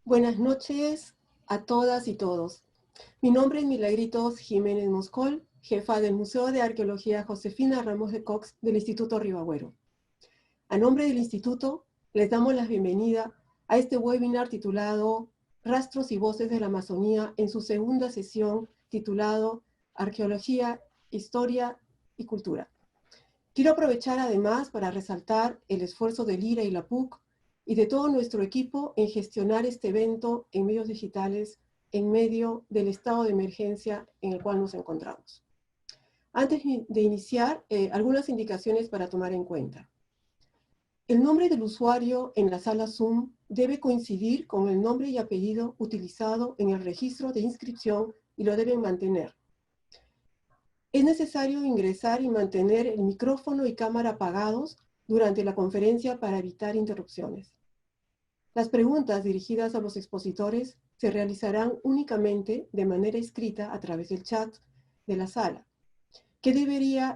Buenas noches a todas y todos. Mi nombre es Milagritos Jiménez Moscol, jefa del Museo de Arqueología Josefina Ramos de Cox del Instituto Ribagüero. A nombre del Instituto, les damos la bienvenida a este webinar titulado Rastros y Voces de la Amazonía en su segunda sesión titulado Arqueología, Historia y Cultura. Quiero aprovechar además para resaltar el esfuerzo del IRA y la PUC y de todo nuestro equipo en gestionar este evento en medios digitales en medio del estado de emergencia en el cual nos encontramos. Antes de iniciar, algunas indicaciones para tomar en cuenta. El nombre del usuario en la sala Zoom debe coincidir con el nombre y apellido utilizado en el registro de inscripción y lo deben mantener. Es necesario ingresar y mantener el micrófono y cámara apagados durante la conferencia para evitar interrupciones. Las preguntas dirigidas a los expositores se realizarán únicamente de manera escrita a través del chat de la sala, que debería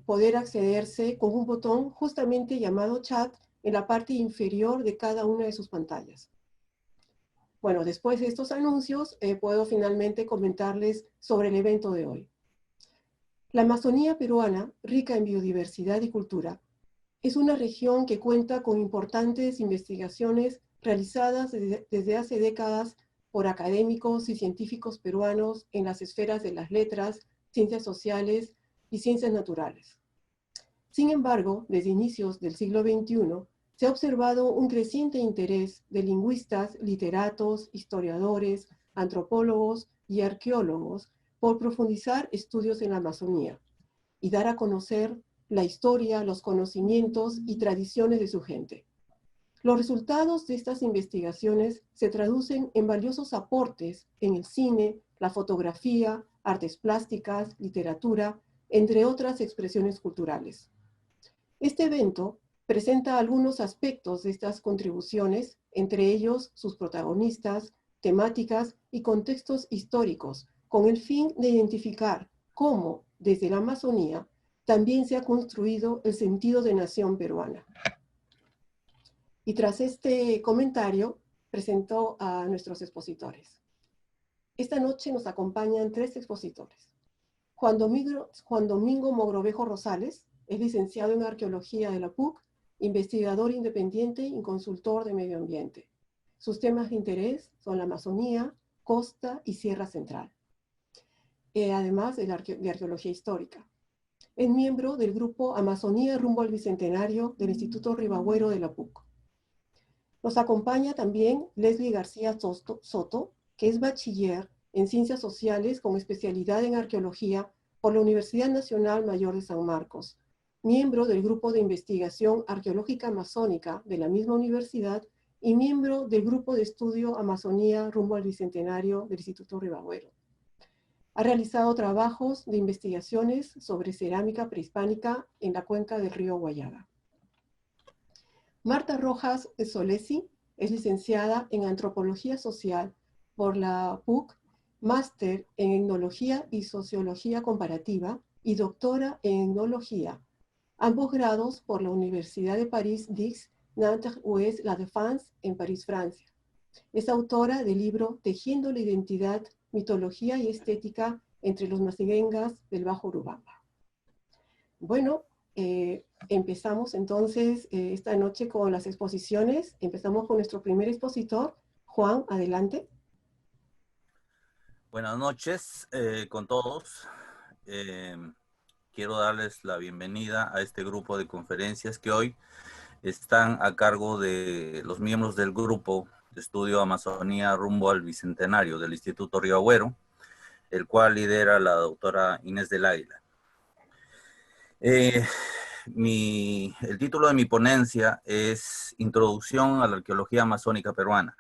poder accederse con un botón justamente llamado chat en la parte inferior de cada una de sus pantallas. Bueno, después de estos anuncios, puedo finalmente comentarles sobre el evento de hoy. La Amazonía peruana, rica en biodiversidad y cultura, es una región que cuenta con importantes investigaciones realizadas desde hace décadas por académicos y científicos peruanos en las esferas de las letras, ciencias sociales y ciencias naturales. Sin embargo, desde inicios del siglo XXI, se ha observado un creciente interés de lingüistas, literatos, historiadores, antropólogos y arqueólogos por profundizar estudios en la Amazonía y dar a conocer la historia, los conocimientos y tradiciones de su gente. Los resultados de estas investigaciones se traducen en valiosos aportes en el cine, la fotografía, artes plásticas, literatura, entre otras expresiones culturales. Este evento presenta algunos aspectos de estas contribuciones, entre ellos sus protagonistas, temáticas y contextos históricos, con el fin de identificar cómo, desde la Amazonía, también se ha construido el sentido de nación peruana. Y tras este comentario, presento a nuestros expositores. Esta noche nos acompañan tres expositores. Juan Domingo Mogrovejo Rosales es licenciado en Arqueología de la PUC, investigador independiente y consultor de medio ambiente. Sus temas de interés son la Amazonía, costa y Sierra Central, además de arqueología histórica. Es miembro del grupo Amazonía rumbo al Bicentenario del Instituto Ribagüero de la PUC. Nos acompaña también Leslie García Soto, que es bachiller en Ciencias Sociales con especialidad en Arqueología por la Universidad Nacional Mayor de San Marcos, miembro del Grupo de Investigación Arqueológica Amazónica de la misma universidad y miembro del Grupo de Estudio Amazonía rumbo al Bicentenario del Instituto Ribagüero. Ha realizado trabajos de investigaciones sobre cerámica prehispánica en la cuenca del río Guayaga. Marta Rojas Solesi es licenciada en Antropología Social por la PUC, máster en Etnología y Sociología Comparativa y doctora en Etnología, ambos grados por la Universidad de París-Dix, Nanterre-Ouest La Défense en París, Francia. Es autora del libro Tejiendo la Identidad, Mitología y Estética entre los Mazigengas del Bajo Urubamba. Bueno, empezamos entonces esta noche con las exposiciones. Empezamos con nuestro primer expositor. Juan, adelante. Buenas noches con todos. Quiero darles la bienvenida a este grupo de conferencias que hoy están a cargo de los miembros del grupo de estudio Amazonía rumbo al Bicentenario del Instituto Ribagüero, el cual lidera la doctora Inés del Águila. El título de mi ponencia es Introducción a la Arqueología Amazónica Peruana,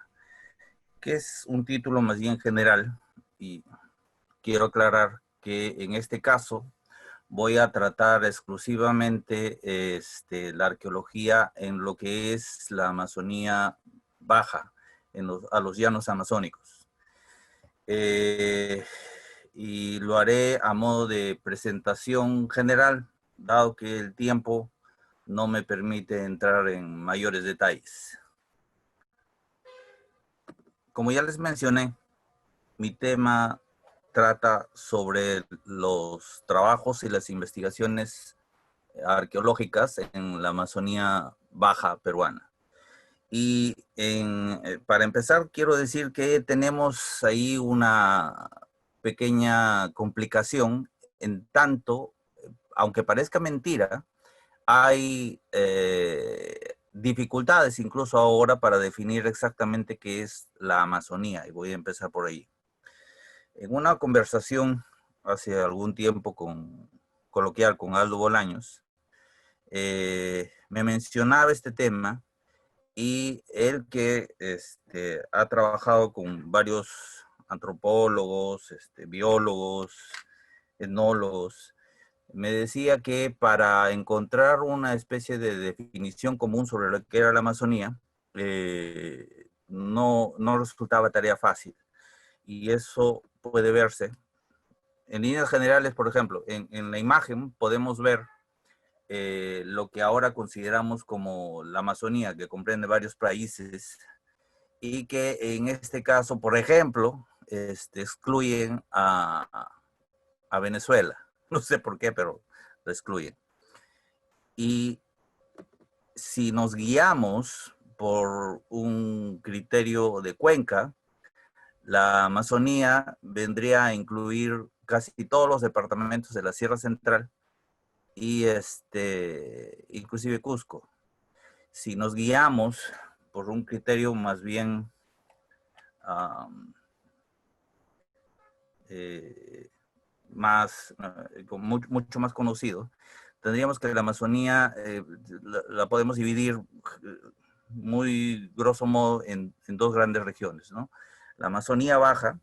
que es un título más bien general, y quiero aclarar que en este caso voy a tratar exclusivamente la arqueología en lo que es la Amazonía baja, a los llanos amazónicos. Y lo haré a modo de presentación general, dado que el tiempo no me permite entrar en mayores detalles. como ya les mencioné, mi tema trata sobre los trabajos y las investigaciones arqueológicas en la Amazonía Baja peruana. Y para empezar, quiero decir que tenemos ahí una pequeña complicación en tanto, aunque parezca mentira, hay dificultades incluso ahora para definir exactamente qué es la Amazonía, y voy a empezar por ahí. En una conversación hace algún tiempo coloquial con Aldo Bolaños, me mencionaba este tema, y él que ha trabajado con varios antropólogos, biólogos, etnólogos, me decía que para encontrar una especie de definición común sobre lo que era la Amazonía, no resultaba tarea fácil. Y eso puede verse. En líneas generales, por ejemplo, en la imagen podemos ver lo que ahora consideramos como la Amazonía, que comprende varios países y que en este caso, por ejemplo, excluyen a Venezuela. No sé por qué, pero lo excluyen. Y si nos guiamos por un criterio de cuenca, la Amazonía vendría a incluir casi todos los departamentos de la Sierra Central y inclusive Cusco. Si nos guiamos por un criterio más bien mucho más conocido, tendríamos que la Amazonía la podemos dividir muy grosso modo en dos grandes regiones, ¿no? La Amazonía Baja,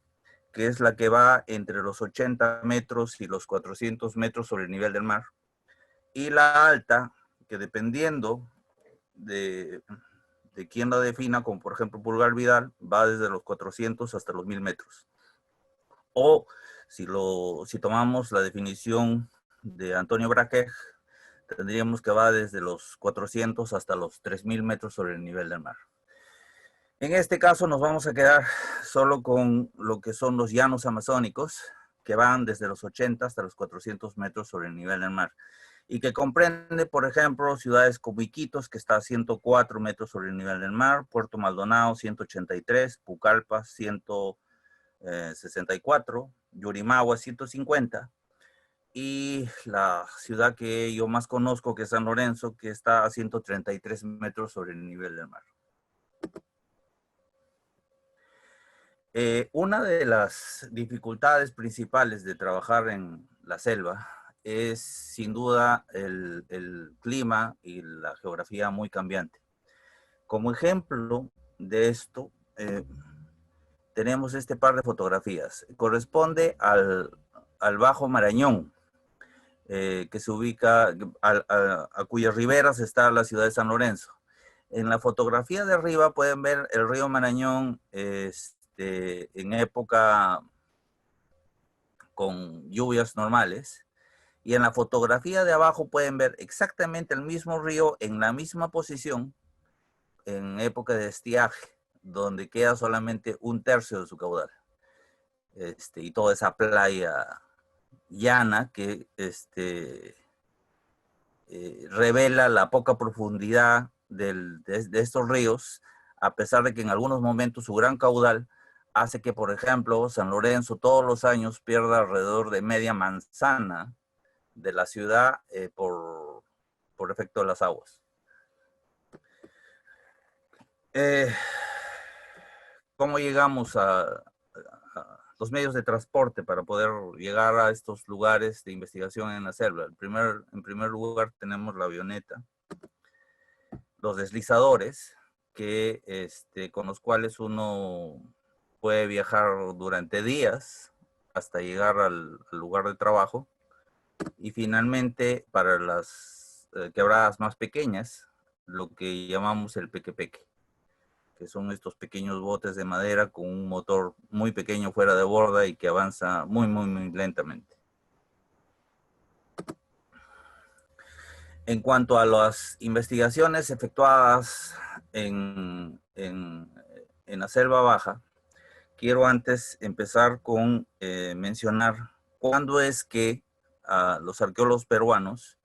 que es la que va entre los 80 metros y los 400 metros sobre el nivel del mar, y la Alta, que dependiendo de quién la defina, como por ejemplo Pulgar Vidal, va desde los 400 hasta los 1000 metros. O si tomamos la definición de Antonio Braque, tendríamos que va desde los 400 hasta los 3000 metros sobre el nivel del mar. En este caso nos vamos a quedar solo con lo que son los llanos amazónicos, que van desde los 80 hasta los 400 metros sobre el nivel del mar, y que comprende, por ejemplo, ciudades como Iquitos, que está a 104 metros sobre el nivel del mar, Puerto Maldonado, 183, Pucallpa, 164, Yurimagua, 150, y la ciudad que yo más conozco, que es San Lorenzo, que está a 133 metros sobre el nivel del mar. Una de las dificultades principales de trabajar en la selva es sin duda el clima y la geografía muy cambiante. Como ejemplo de esto, tenemos este par de fotografías. Corresponde al Bajo Marañón, que se ubica, a cuyas riberas está la ciudad de San Lorenzo. En la fotografía de arriba pueden ver el río Marañón en época con lluvias normales, y en la fotografía de abajo pueden ver exactamente el mismo río en la misma posición en época de estiaje, donde queda solamente un tercio de su caudal. Y toda esa playa llana que revela la poca profundidad de estos ríos, a pesar de que en algunos momentos su gran caudal hace que, por ejemplo, San Lorenzo todos los años pierda alrededor de media manzana de la ciudad por efecto de las aguas. ¿Cómo llegamos a los medios de transporte para poder llegar a estos lugares de investigación en la selva? En primer lugar tenemos la avioneta, los deslizadores, con los cuales uno puede viajar durante días hasta llegar al lugar de trabajo. Y finalmente, para las quebradas más pequeñas, lo que llamamos el peque-peque, que son estos pequeños botes de madera con un motor muy pequeño fuera de borda y que avanza muy, muy, muy lentamente. En cuanto a las investigaciones efectuadas en la selva baja, quiero antes empezar con mencionar cuándo es que a los arqueólogos peruanos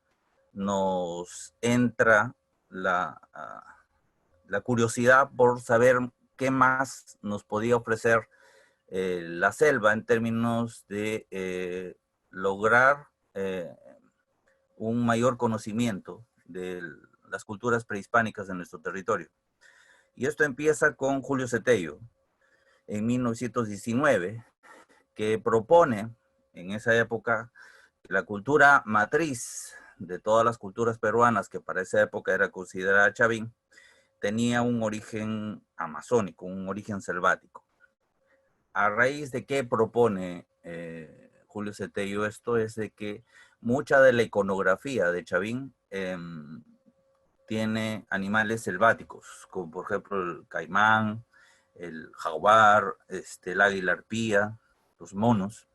nos entra la curiosidad por saber qué más nos podía ofrecer la selva en términos de lograr un mayor conocimiento de las culturas prehispánicas de nuestro territorio. Y esto empieza con Julio Cetello, en 1919, que propone en esa época que la cultura matriz de todas las culturas peruanas, que para esa época era considerada Chavín, tenía un origen amazónico, un origen selvático. ¿A raíz de qué propone Julio Cetello esto? Es de que mucha de la iconografía de Chavín tiene animales selváticos, como por ejemplo el caimán, el jaguar, el águila arpía, los monos.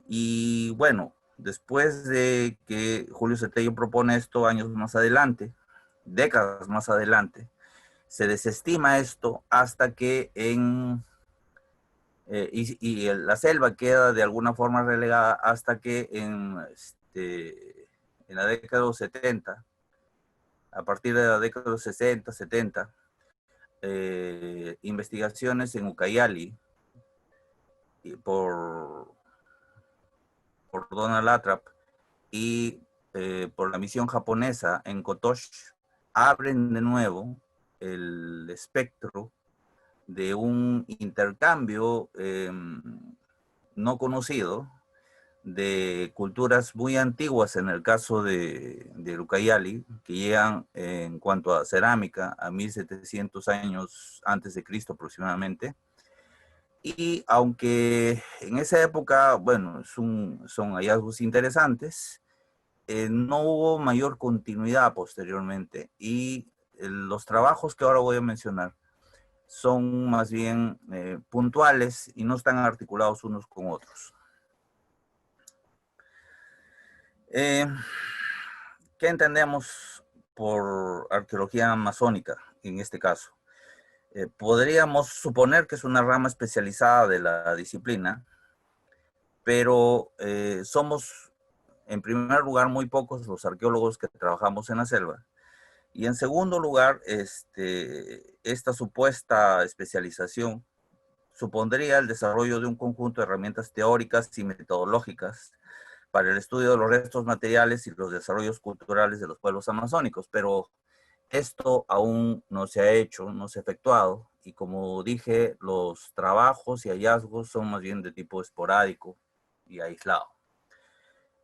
Y bueno, después de que Julio Cetello propone esto años más adelante, décadas más adelante, se desestima esto hasta que la selva queda de alguna forma relegada hasta que en la década de los 70, a partir de la década de los 60, 70, investigaciones en Ucayali por Donald Latrap y por la misión japonesa en Kotosh, abren de nuevo el espectro de un intercambio no conocido de culturas muy antiguas, en el caso de Ucayali, que llegan en cuanto a cerámica a 1700 años antes de Cristo aproximadamente. Y aunque en esa época, bueno, son hallazgos interesantes, no hubo mayor continuidad posteriormente. Y los trabajos que ahora voy a mencionar son más bien puntuales y no están articulados unos con otros. ¿Qué entendemos por arqueología amazónica en este caso? Podríamos suponer que es una rama especializada de la disciplina, pero somos, en primer lugar, muy pocos los arqueólogos que trabajamos en la selva. Y en segundo lugar, esta supuesta especialización supondría el desarrollo de un conjunto de herramientas teóricas y metodológicas para el estudio de los restos materiales y los desarrollos culturales de los pueblos amazónicos, pero esto aún no se ha hecho, no se ha efectuado, y como dije, los trabajos y hallazgos son más bien de tipo esporádico y aislado.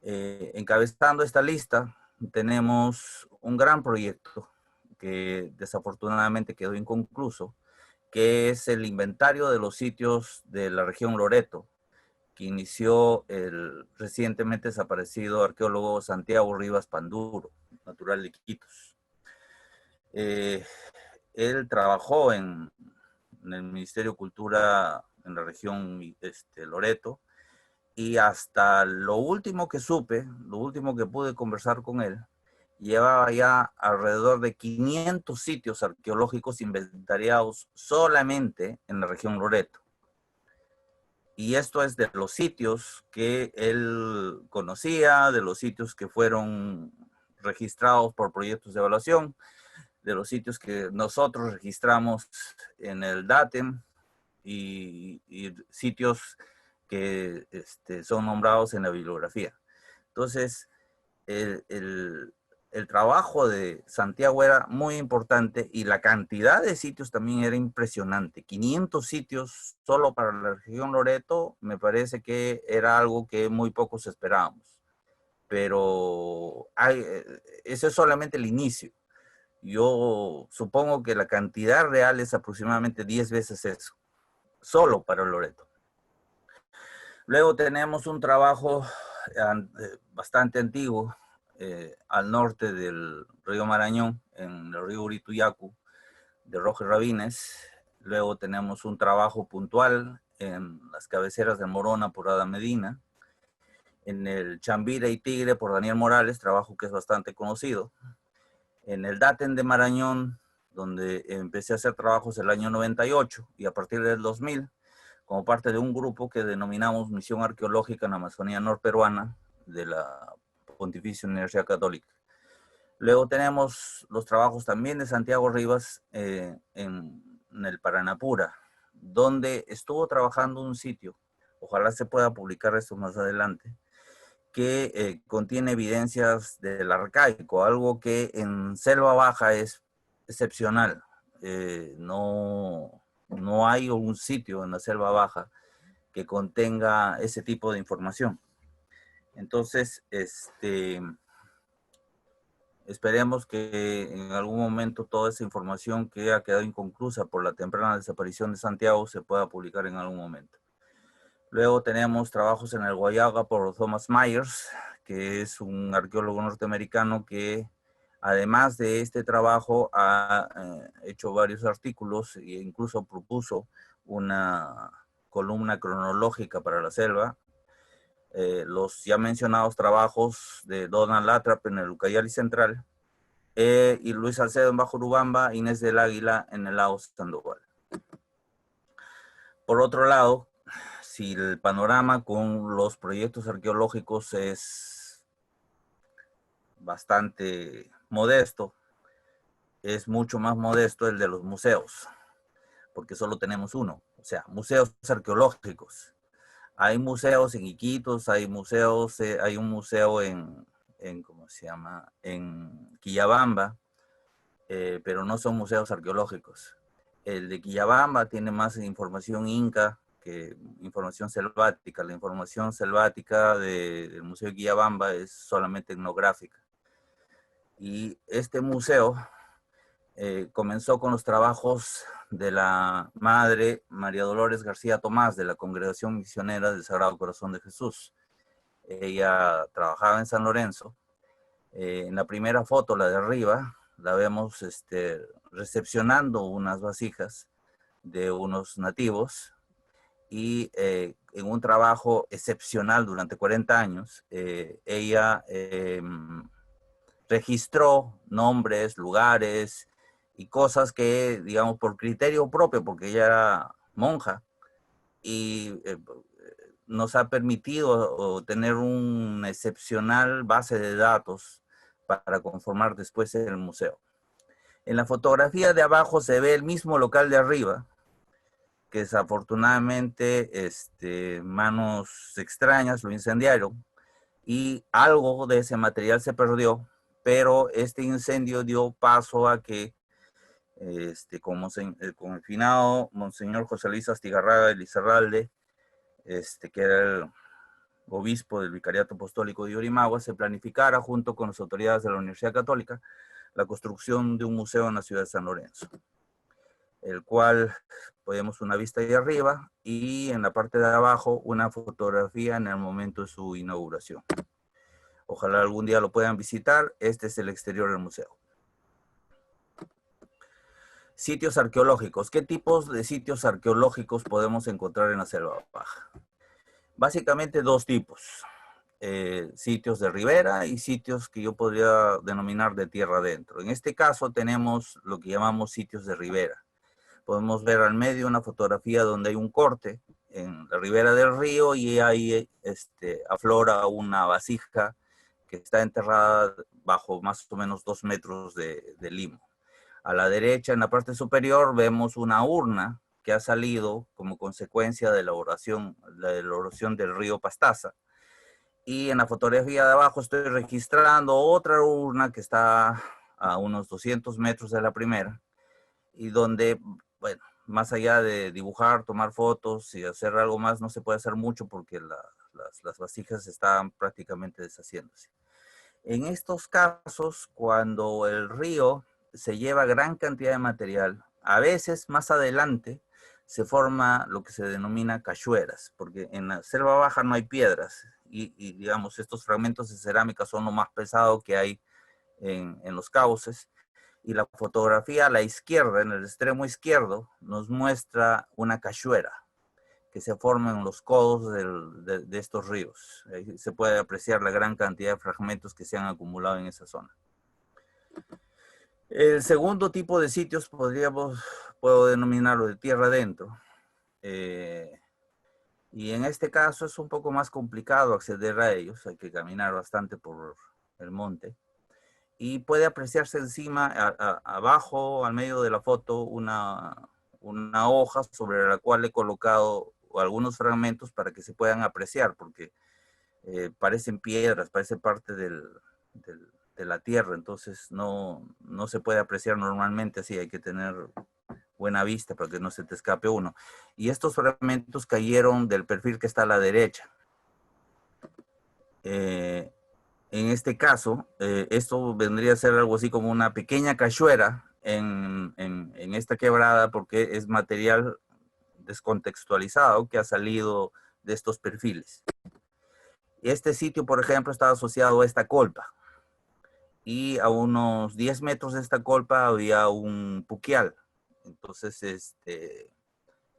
Encabezando esta lista, tenemos un gran proyecto que desafortunadamente quedó inconcluso, que es el inventario de los sitios de la región Loreto, que inició el recientemente desaparecido arqueólogo Santiago Rivas Panduro, natural de Iquitos. Él trabajó en el Ministerio de Cultura en la región Loreto, y hasta lo último que supe, lo último que pude conversar con él, llevaba ya alrededor de 500 sitios arqueológicos inventariados solamente en la región Loreto. Y esto es de los sitios que él conocía, de los sitios que fueron registrados por proyectos de evaluación, de los sitios que nosotros registramos en el DATEM y sitios que son nombrados en la bibliografía. Entonces, el trabajo de Santiago era muy importante y la cantidad de sitios también era impresionante. 500 sitios solo para la región Loreto, me parece que era algo que muy pocos esperábamos. Pero ese es solamente el inicio. Yo supongo que la cantidad real es aproximadamente 10 veces eso, solo para Loreto. Luego tenemos un trabajo bastante antiguo al norte del río Marañón, en el río Urituyacu, de Roger Rabines. Luego tenemos un trabajo puntual en las cabeceras de Morona por Ada Medina, en el Chambira y Tigre por Daniel Morales, trabajo que es bastante conocido. En el Daten de Marañón, donde empecé a hacer trabajos el año 98 y a partir del 2000 como parte de un grupo que denominamos Misión Arqueológica en la Amazonía Norperuana de la Pontificia Universidad Católica. Luego tenemos los trabajos también de Santiago Rivas en el Paranapura, donde estuvo trabajando un sitio, ojalá se pueda publicar esto más adelante, que contiene evidencias del arcaico, algo que en Selva Baja es excepcional. No hay un sitio en la Selva Baja que contenga ese tipo de información. Entonces, esperemos que en algún momento toda esa información que ha quedado inconclusa por la temprana desaparición de Santiago se pueda publicar en algún momento. Luego tenemos trabajos en el Huallaga por Thomas Myers, que es un arqueólogo norteamericano que, además de este trabajo, ha hecho varios artículos e incluso propuso una columna cronológica para la selva. Los ya mencionados trabajos de Donald Latrap en el Ucayali Central y Luis Salcedo en Bajo Urubamba, Inés del Águila en el lago Sandoval. Por otro lado, si el panorama con los proyectos arqueológicos es bastante modesto, es mucho más modesto el de los museos, porque solo tenemos uno, o sea, museos arqueológicos. Hay museos en Iquitos, hay museos, hay un museo en ¿cómo se llama? En Quillabamba, pero no son museos arqueológicos. El de Quillabamba tiene más información inca que información selvática. La información selvática del Museo de Quillabamba es solamente etnográfica. Y este museo comenzó con los trabajos de la madre María Dolores García Tomás de la Congregación Misionera del Sagrado Corazón de Jesús. Ella trabajaba en San Lorenzo. En la primera foto, la de arriba, la vemos recepcionando unas vasijas de unos nativos y en un trabajo excepcional durante 40 años, ella registró nombres, lugares y cosas que, digamos, por criterio propio, porque ella era monja, y nos ha permitido tener una excepcional base de datos para conformar después el museo. En la fotografía de abajo se ve el mismo local de arriba, que desafortunadamente manos extrañas lo incendiaron y algo de ese material se perdió, pero este incendio dio paso a que con el finado Monseñor José Luis Astigarraga de Lizarralde, que era el obispo del Vicariato Apostólico de Yurimagua, se planificara junto con las autoridades de la Universidad Católica la construcción de un museo en la ciudad de San Lorenzo, el cual podemos una vista ahí arriba y en la parte de abajo una fotografía en el momento de su inauguración. Ojalá algún día lo puedan visitar. Este es el exterior del museo. Sitios arqueológicos. ¿Qué tipos de sitios arqueológicos podemos encontrar en la Selva Baja? Básicamente dos tipos. Sitios de ribera y sitios que yo podría denominar de tierra adentro. En este caso tenemos lo que llamamos sitios de ribera. Podemos ver al medio una fotografía donde hay un corte en la ribera del río y ahí aflora una vasija que está enterrada bajo más o menos 2 metros de limo. A la derecha, en la parte superior, vemos una urna que ha salido como consecuencia de la erosión del río Pastaza. Y en la fotografía de abajo estoy registrando otra urna que está a unos 200 metros de la primera y donde, bueno, más allá de dibujar, tomar fotos y hacer algo más, no se puede hacer mucho porque las vasijas están prácticamente deshaciéndose. En estos casos, cuando el río se lleva gran cantidad de material, a veces más adelante se forma lo que se denomina cachueras, porque en la selva baja no hay piedras y digamos, estos fragmentos de cerámica son lo más pesado que hay en los cauces. Y la fotografía a la izquierda, en el extremo izquierdo, nos muestra una cachuera que se forma en los codos de estos ríos. Ahí se puede apreciar la gran cantidad de fragmentos que se han acumulado en esa zona. El segundo tipo de sitios puedo denominarlo de tierra adentro. Y en este caso es un poco más complicado acceder a ellos, hay que caminar bastante por el monte. Y puede apreciarse encima, abajo, al medio de la foto, una hoja sobre la cual he colocado algunos fragmentos para que se puedan apreciar, porque parecen piedras, parece parte de la tierra, entonces no se puede apreciar normalmente así, hay que tener buena vista para que no se te escape uno. Y estos fragmentos cayeron del perfil que está a la derecha. En este caso, esto vendría a ser algo así como una pequeña cachuera en esta quebrada, porque es material descontextualizado que ha salido de estos perfiles. Este sitio, por ejemplo, está asociado a esta colpa, y a unos 10 metros de esta colpa había un puquial. Entonces,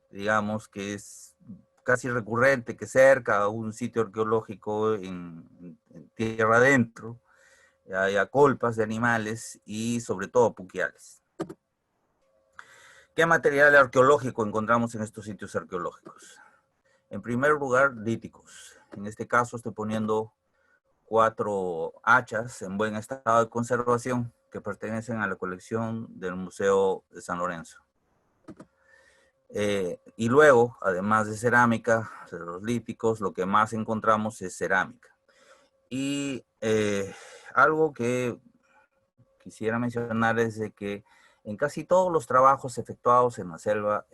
digamos que es casi recurrente que cerca a un sitio arqueológico en tierra adentro haya colpas de animales y sobre todo puquiales. ¿Qué material arqueológico encontramos en estos sitios arqueológicos? En primer lugar, líticos. En este caso estoy poniendo 4 hachas en buen estado de conservación que pertenecen a la colección del Museo de San Lorenzo. Y luego, además de cerámica, de los líticos, lo que más encontramos es cerámica. Y algo que quisiera mencionar es de que en casi todos los trabajos efectuados en la selva,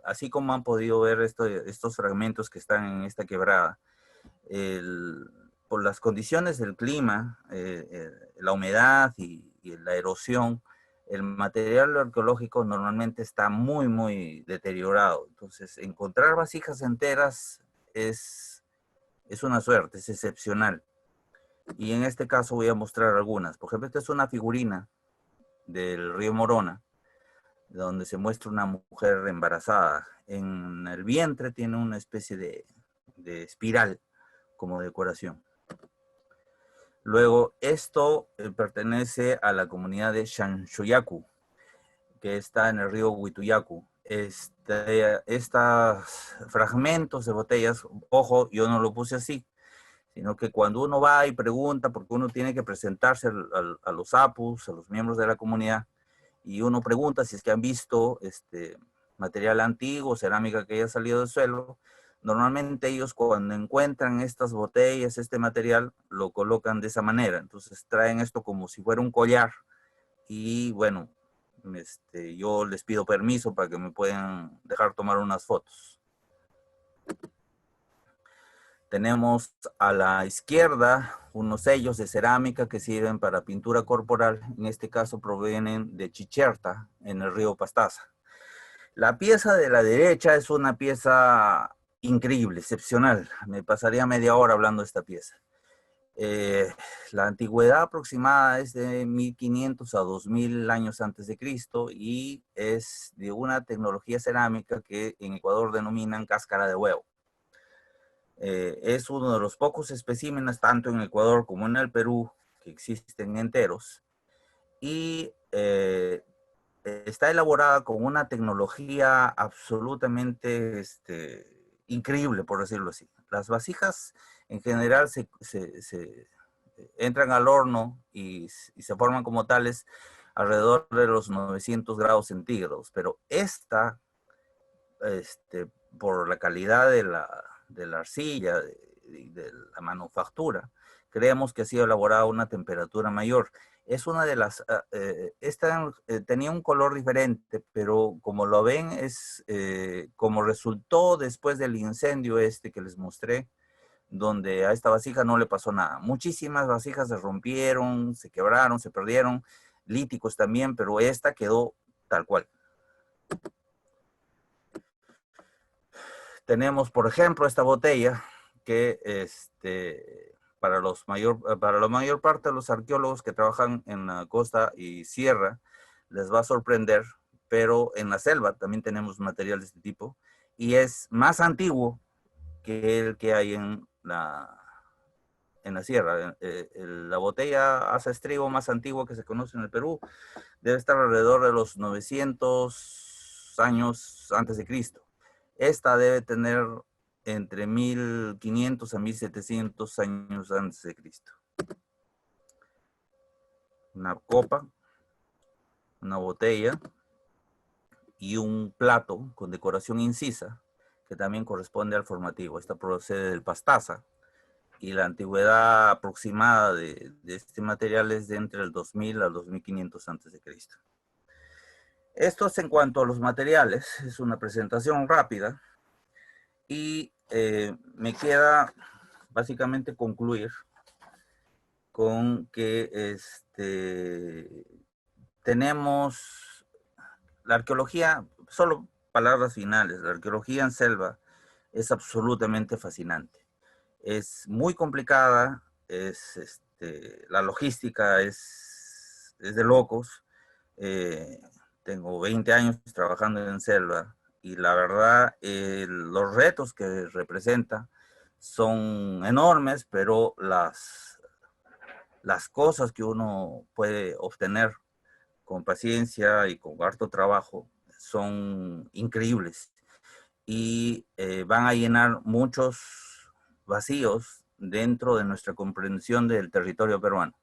así como han podido ver estos fragmentos que están en esta quebrada, por las condiciones del clima, la humedad y la erosión, el material arqueológico normalmente está muy deteriorado. Entonces, encontrar vasijas enteras es una suerte, es excepcional. Y en este caso voy a mostrar algunas. Por ejemplo, esta es una figurina del río Morona, donde se muestra una mujer embarazada. En el vientre tiene una especie de espiral como decoración. Luego, esto pertenece a la comunidad de Shanshoyaku, que está en el río Huituyacu. Estos fragmentos de botellas, ojo, yo no lo puse así, sino que cuando uno va y pregunta, porque uno tiene que presentarse a los apus, a los miembros de la comunidad, y uno pregunta si es que han visto material antiguo, cerámica que haya salido del suelo. Normalmente ellos cuando encuentran estas botellas, este material, lo colocan de esa manera. Entonces traen esto como si fuera un collar y bueno, yo les pido permiso para que me puedan dejar tomar unas fotos. Tenemos a la izquierda unos sellos de cerámica que sirven para pintura corporal. En este caso provienen de Chicherta, en el río Pastaza. La pieza de la derecha es una pieza increíble, excepcional. Me pasaría media hora hablando de esta pieza. La antigüedad aproximada es de 1500 a 2000 años antes de Cristo y es de una tecnología cerámica que en Ecuador denominan cáscara de huevo. Es uno de los pocos especímenes, tanto en Ecuador como en el Perú, que existen enteros. Y está elaborada con una tecnología absolutamente increíble, por decirlo así. Las vasijas en general se entran al horno y se forman como tales alrededor de los 900 grados centígrados, pero esta, por la calidad de la arcilla, de la manufactura, creemos que ha sido elaborada a una temperatura mayor. Es una de las, esta tenía un color diferente, pero como lo ven, es como resultó después del incendio que les mostré, donde a esta vasija no le pasó nada. Muchísimas vasijas se rompieron, se quebraron, se perdieron, líticos también, pero esta quedó tal cual. Tenemos, por ejemplo, esta botella que para la mayor parte de los arqueólogos que trabajan en la costa y sierra les va a sorprender, pero en la selva también tenemos material de este tipo y es más antiguo que el que hay en la sierra. La botella hace estribo más antiguo que se conoce en el Perú debe estar alrededor de los 900 años antes de Cristo. Esta debe tener entre 1500 a 1700 años antes de Cristo. Una copa, una botella y un plato con decoración incisa, que también corresponde al formativo. Esta procede del pastaza, y la antigüedad aproximada de este material es de entre el 2000 al 2500 antes de Cristo. Esto es en cuanto a los materiales, es una presentación rápida, y me queda básicamente concluir con que tenemos la arqueología, solo palabras finales, la arqueología en selva es absolutamente fascinante. Es muy complicada, la logística es de locos. Tengo 20 años trabajando en selva y la verdad los retos que representa son enormes, pero las cosas que uno puede obtener con paciencia y con harto trabajo son increíbles y van a llenar muchos vacíos dentro de nuestra comprensión del territorio peruano.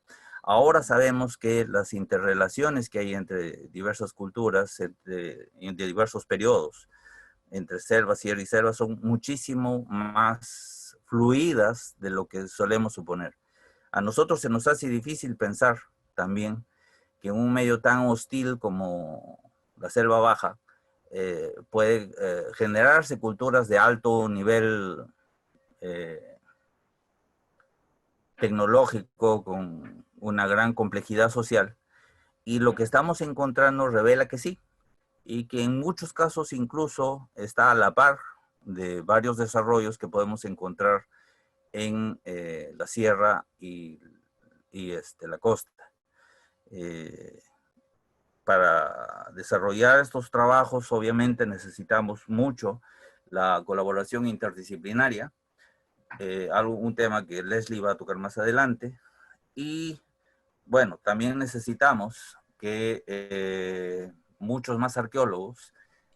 Ahora sabemos que las interrelaciones que hay entre diversas culturas, de diversos periodos, entre selva, sierra y selva, son muchísimo más fluidas de lo que solemos suponer. A nosotros se nos hace difícil pensar también que en un medio tan hostil como la selva baja puede generarse culturas de alto nivel tecnológico con una gran complejidad social, y lo que estamos encontrando revela que sí, y que en muchos casos incluso está a la par de varios desarrollos que podemos encontrar en la sierra y la costa. Para desarrollar estos trabajos, obviamente necesitamos mucho la colaboración interdisciplinaria, un tema que Leslie va a tocar más adelante. Y bueno, también necesitamos que muchos más arqueólogos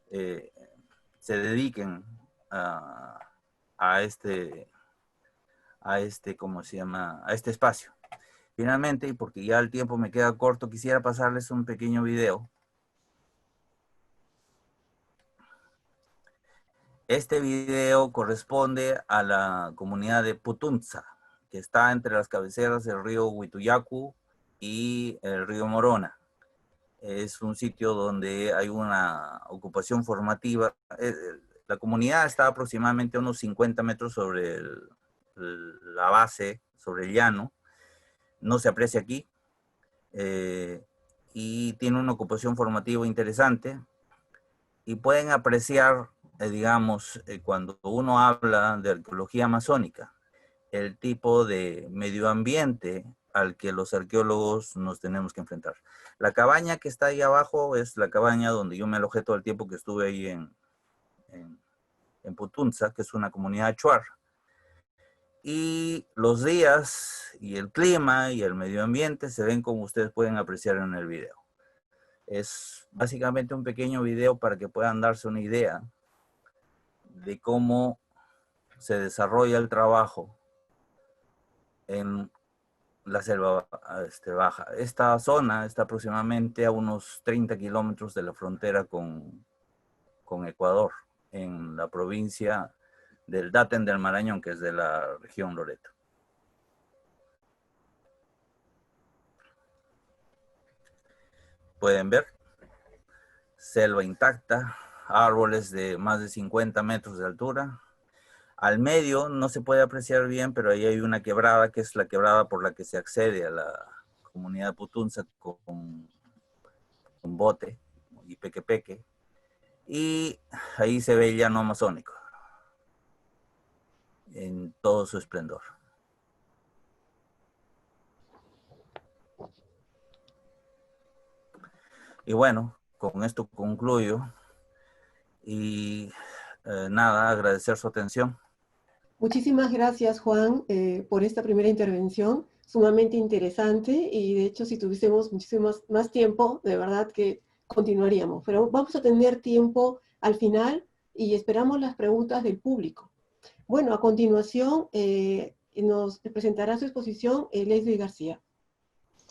se dediquen a este espacio. Finalmente, y porque ya el tiempo me queda corto, quisiera pasarles un pequeño video. Este video corresponde a la comunidad de Putunza, que está entre las cabeceras del río Huituyacu y el río Morona. Es un sitio donde hay una ocupación formativa. La comunidad está aproximadamente a unos 50 metros sobre la base, sobre el llano. No se aprecia aquí. Y tiene una ocupación formativa interesante. Y pueden apreciar, digamos, cuando uno habla de arqueología amazónica, el tipo de medio ambiente al que los arqueólogos nos tenemos que enfrentar. La cabaña que está ahí abajo es la cabaña donde yo me alojé todo el tiempo que estuve ahí en Putunza, que es una comunidad achuar. Y los días y el clima y el medio ambiente se ven como ustedes pueden apreciar en el video. Es básicamente un pequeño video para que puedan darse una idea de cómo se desarrolla el trabajo en la selva baja. Esta zona está aproximadamente a unos 30 kilómetros de la frontera con Ecuador, en la provincia del Daten del Marañón, que es de la región Loreto. Pueden ver, selva intacta, árboles de más de 50 metros de altura. Al medio no se puede apreciar bien, pero ahí hay una quebrada, que es la quebrada por la que se accede a la comunidad de Putunza con bote y peque-peque. Y ahí se ve el llano amazónico en todo su esplendor. Y bueno, con esto concluyo. Y nada, agradecer su atención. Muchísimas gracias, Juan, por esta primera intervención, sumamente interesante, y de hecho si tuviésemos muchísimo más tiempo, de verdad que continuaríamos. Pero vamos a tener tiempo al final y esperamos las preguntas del público. Bueno, a continuación nos presentará su exposición Leslie García.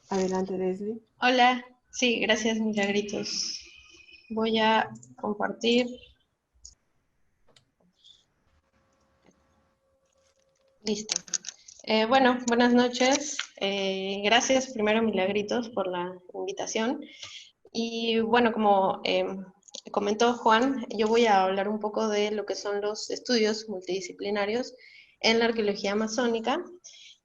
Adelante, Leslie. Hola, sí, gracias, Milagritos. Voy a compartir. Listo. Bueno, buenas noches. Gracias primero, Milagritos, por la invitación. Y bueno, como comentó Juan, yo voy a hablar un poco de lo que son los estudios multidisciplinarios en la arqueología amazónica.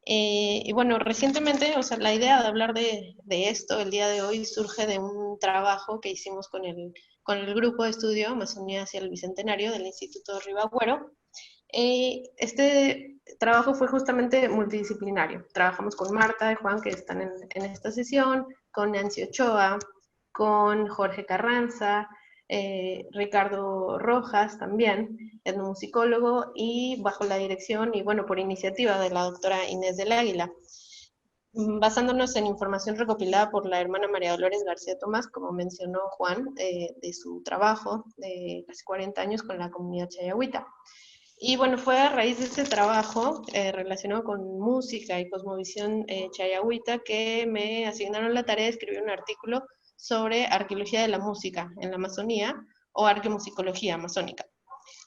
Y bueno, recientemente, o sea, la idea de hablar de esto el día de hoy surge de un trabajo que hicimos con el grupo de estudio Amazonía hacia el Bicentenario del Instituto Ribagüero. Este trabajo fue justamente multidisciplinario. Trabajamos con Marta y Juan, que están en esta sesión, con Nancy Ochoa, con Jorge Carranza, Ricardo Rojas también, etnomusicólogo, y bajo la dirección y bueno, por iniciativa de la doctora Inés del Águila. Basándonos en información recopilada por la hermana María Dolores García Tomás, como mencionó Juan, de su trabajo de casi 40 años con la comunidad chayahuita. Y bueno, fue a raíz de este trabajo relacionado con música y cosmovisión chayahuita que me asignaron la tarea de escribir un artículo sobre arqueología de la música en la Amazonía o arqueomusicología amazónica.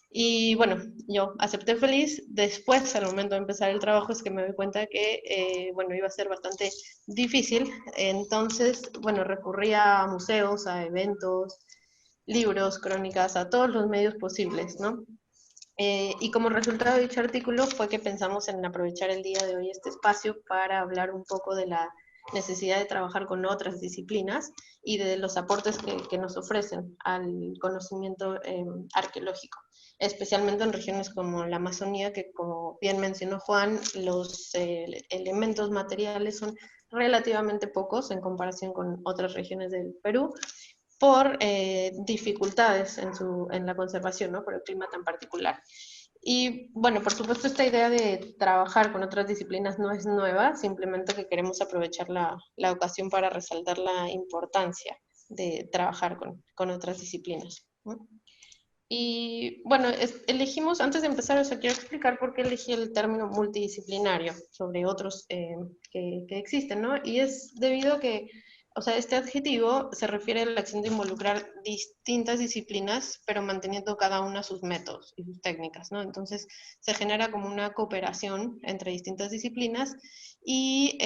Y bueno, yo acepté feliz. Después, al momento de empezar el trabajo, es que me doy cuenta que, bueno, iba a ser bastante difícil. Entonces, bueno, recurrí a museos, a eventos, libros, crónicas, a todos los medios posibles, ¿no? Y como resultado de dicho artículo fue que pensamos en aprovechar el día de hoy este espacio para hablar un poco de la necesidad de trabajar con otras disciplinas y de los aportes que nos ofrecen al conocimiento arqueológico, especialmente en regiones como la Amazonía, que como bien mencionó Juan, los elementos materiales son relativamente pocos en comparación con otras regiones del Perú, por dificultades en la conservación, ¿no? Por el clima tan particular. Y bueno, por supuesto esta idea de trabajar con otras disciplinas no es nueva, simplemente que queremos aprovechar la ocasión para resaltar la importancia de trabajar con otras disciplinas, ¿no? Y bueno, elegimos, antes de empezar, o sea, quiero explicar por qué elegí el término multidisciplinario sobre otros que existen, ¿no? Y es debido a que, o sea, este adjetivo se refiere a la acción de involucrar distintas disciplinas, pero manteniendo cada una sus métodos y sus técnicas, ¿no? Entonces, se genera como una cooperación entre distintas disciplinas y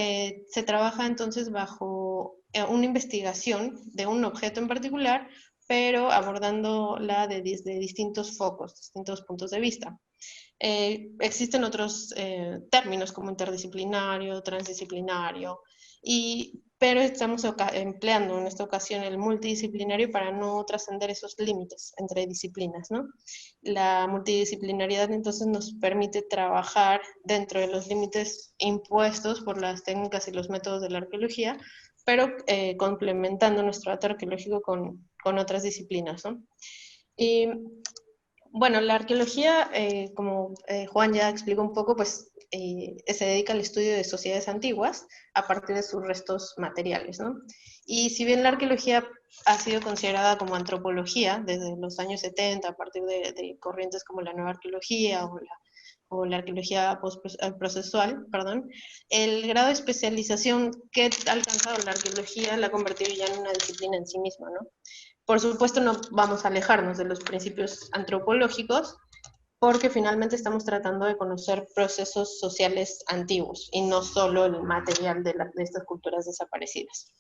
se trabaja entonces bajo una investigación de un objeto en particular, pero abordándola desde distintos focos, distintos puntos de vista. Existen otros términos como interdisciplinario, transdisciplinario, pero estamos empleando en esta ocasión el multidisciplinario para no trascender esos límites entre disciplinas, ¿no? La multidisciplinariedad entonces nos permite trabajar dentro de los límites impuestos por las técnicas y los métodos de la arqueología, pero complementando nuestro dato arqueológico con otras disciplinas, ¿no? Y bueno, la arqueología, como Juan ya explicó un poco, pues se dedica al estudio de sociedades antiguas a partir de sus restos materiales, ¿no? Y si bien la arqueología ha sido considerada como antropología desde los años 70, a partir de corrientes como la nueva arqueología o la arqueología procesual, perdón, el grado de especialización que ha alcanzado la arqueología la ha convertido ya en una disciplina en sí misma, ¿no? Por supuesto, no vamos a alejarnos de los principios antropológicos, porque finalmente estamos tratando de conocer procesos sociales antiguos y no solo el material de estas culturas desaparecidas.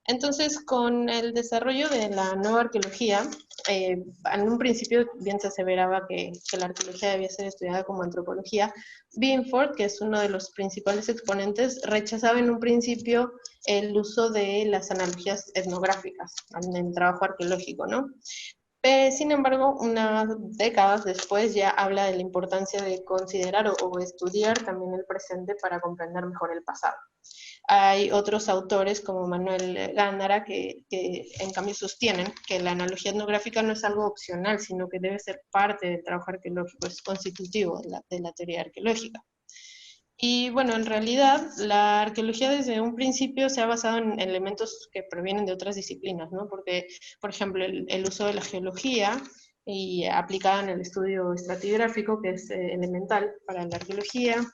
Entonces, con el desarrollo de la nueva arqueología, en un principio bien se aseveraba que la arqueología debía ser estudiada como antropología. Binford, que es uno de los principales exponentes, rechazaba en un principio el uso de las analogías etnográficas en el trabajo arqueológico, ¿no? Sin embargo, unas décadas después ya habla de la importancia de considerar o estudiar también el presente para comprender mejor el pasado. Hay otros autores como Manuel Gándara que en cambio sostienen que la analogía etnográfica no es algo opcional, sino que debe ser parte del trabajo arqueológico, es constitutivo de la teoría arqueológica. Y bueno, en realidad la arqueología desde un principio se ha basado en elementos que provienen de otras disciplinas, ¿no? Porque, por ejemplo, el uso de la geología y aplicada en el estudio estratigráfico, que es elemental para la arqueología,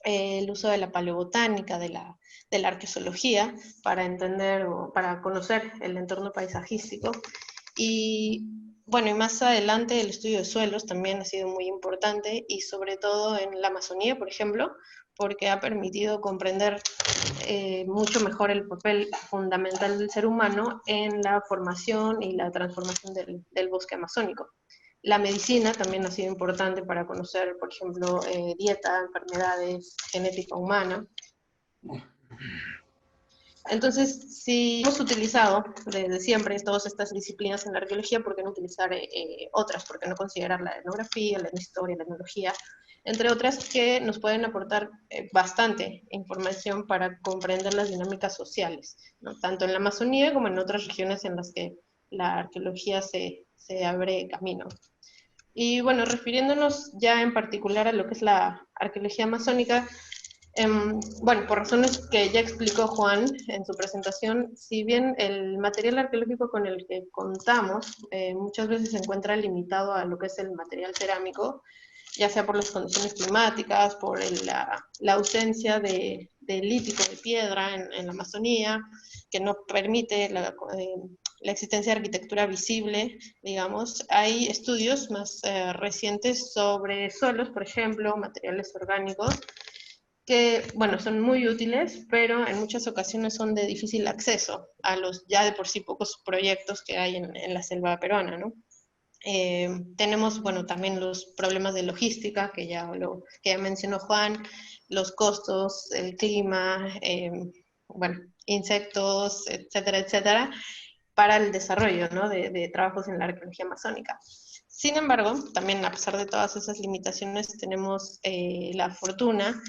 el uso de la paleobotánica, de la arqueología, para entender o para conocer el entorno paisajístico. Y bueno, y más adelante el estudio de suelos también ha sido muy importante, y sobre todo en la Amazonía, por ejemplo, porque ha permitido comprender mucho mejor el papel fundamental del ser humano en la formación y la transformación del bosque amazónico. La medicina también ha sido importante para conocer, por ejemplo, dieta, enfermedades, genética humana. Entonces, si hemos utilizado desde siempre todas estas disciplinas en la arqueología, ¿por qué no utilizar otras? ¿Por qué no considerar la etnografía, la etnohistoria, la etnología, entre otras que nos pueden aportar bastante información para comprender las dinámicas sociales, ¿no? Tanto en la Amazonía como en otras regiones en las que la arqueología se abre camino. Y bueno, refiriéndonos ya en particular a lo que es la arqueología amazónica, bueno, por razones que ya explicó Juan en su presentación, si bien el material arqueológico con el que contamos muchas veces se encuentra limitado a lo que es el material cerámico, ya sea por las condiciones climáticas, por la ausencia de lítico de piedra en la Amazonía, que no permite la existencia de arquitectura visible, digamos. Hay estudios más recientes sobre suelos, por ejemplo, materiales orgánicos, que, bueno, son muy útiles, pero en muchas ocasiones son de difícil acceso a los ya de por sí pocos proyectos que hay en la selva peruana, ¿no? Tenemos, bueno, también los problemas de logística, que ya mencionó Juan, los costos, el clima, bueno, insectos, etcétera, etcétera, para el desarrollo, ¿no?, de trabajos en la arqueología amazónica. Sin embargo, también a pesar de todas esas limitaciones, tenemos la fortuna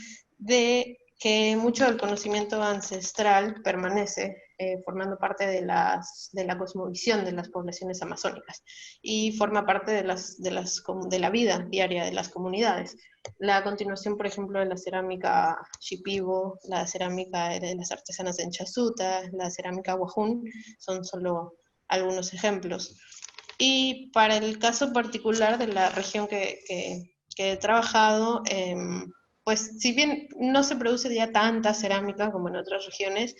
de que mucho del conocimiento ancestral permanece formando parte de la cosmovisión de las poblaciones amazónicas y forma parte de la vida diaria de las comunidades. La continuación, por ejemplo, de la cerámica Shipibo, la cerámica de las artesanas de Enchasuta, la cerámica Wajún, son solo algunos ejemplos. Y para el caso particular de la región que he trabajado, pues si bien no se produce ya tanta cerámica como en otras regiones,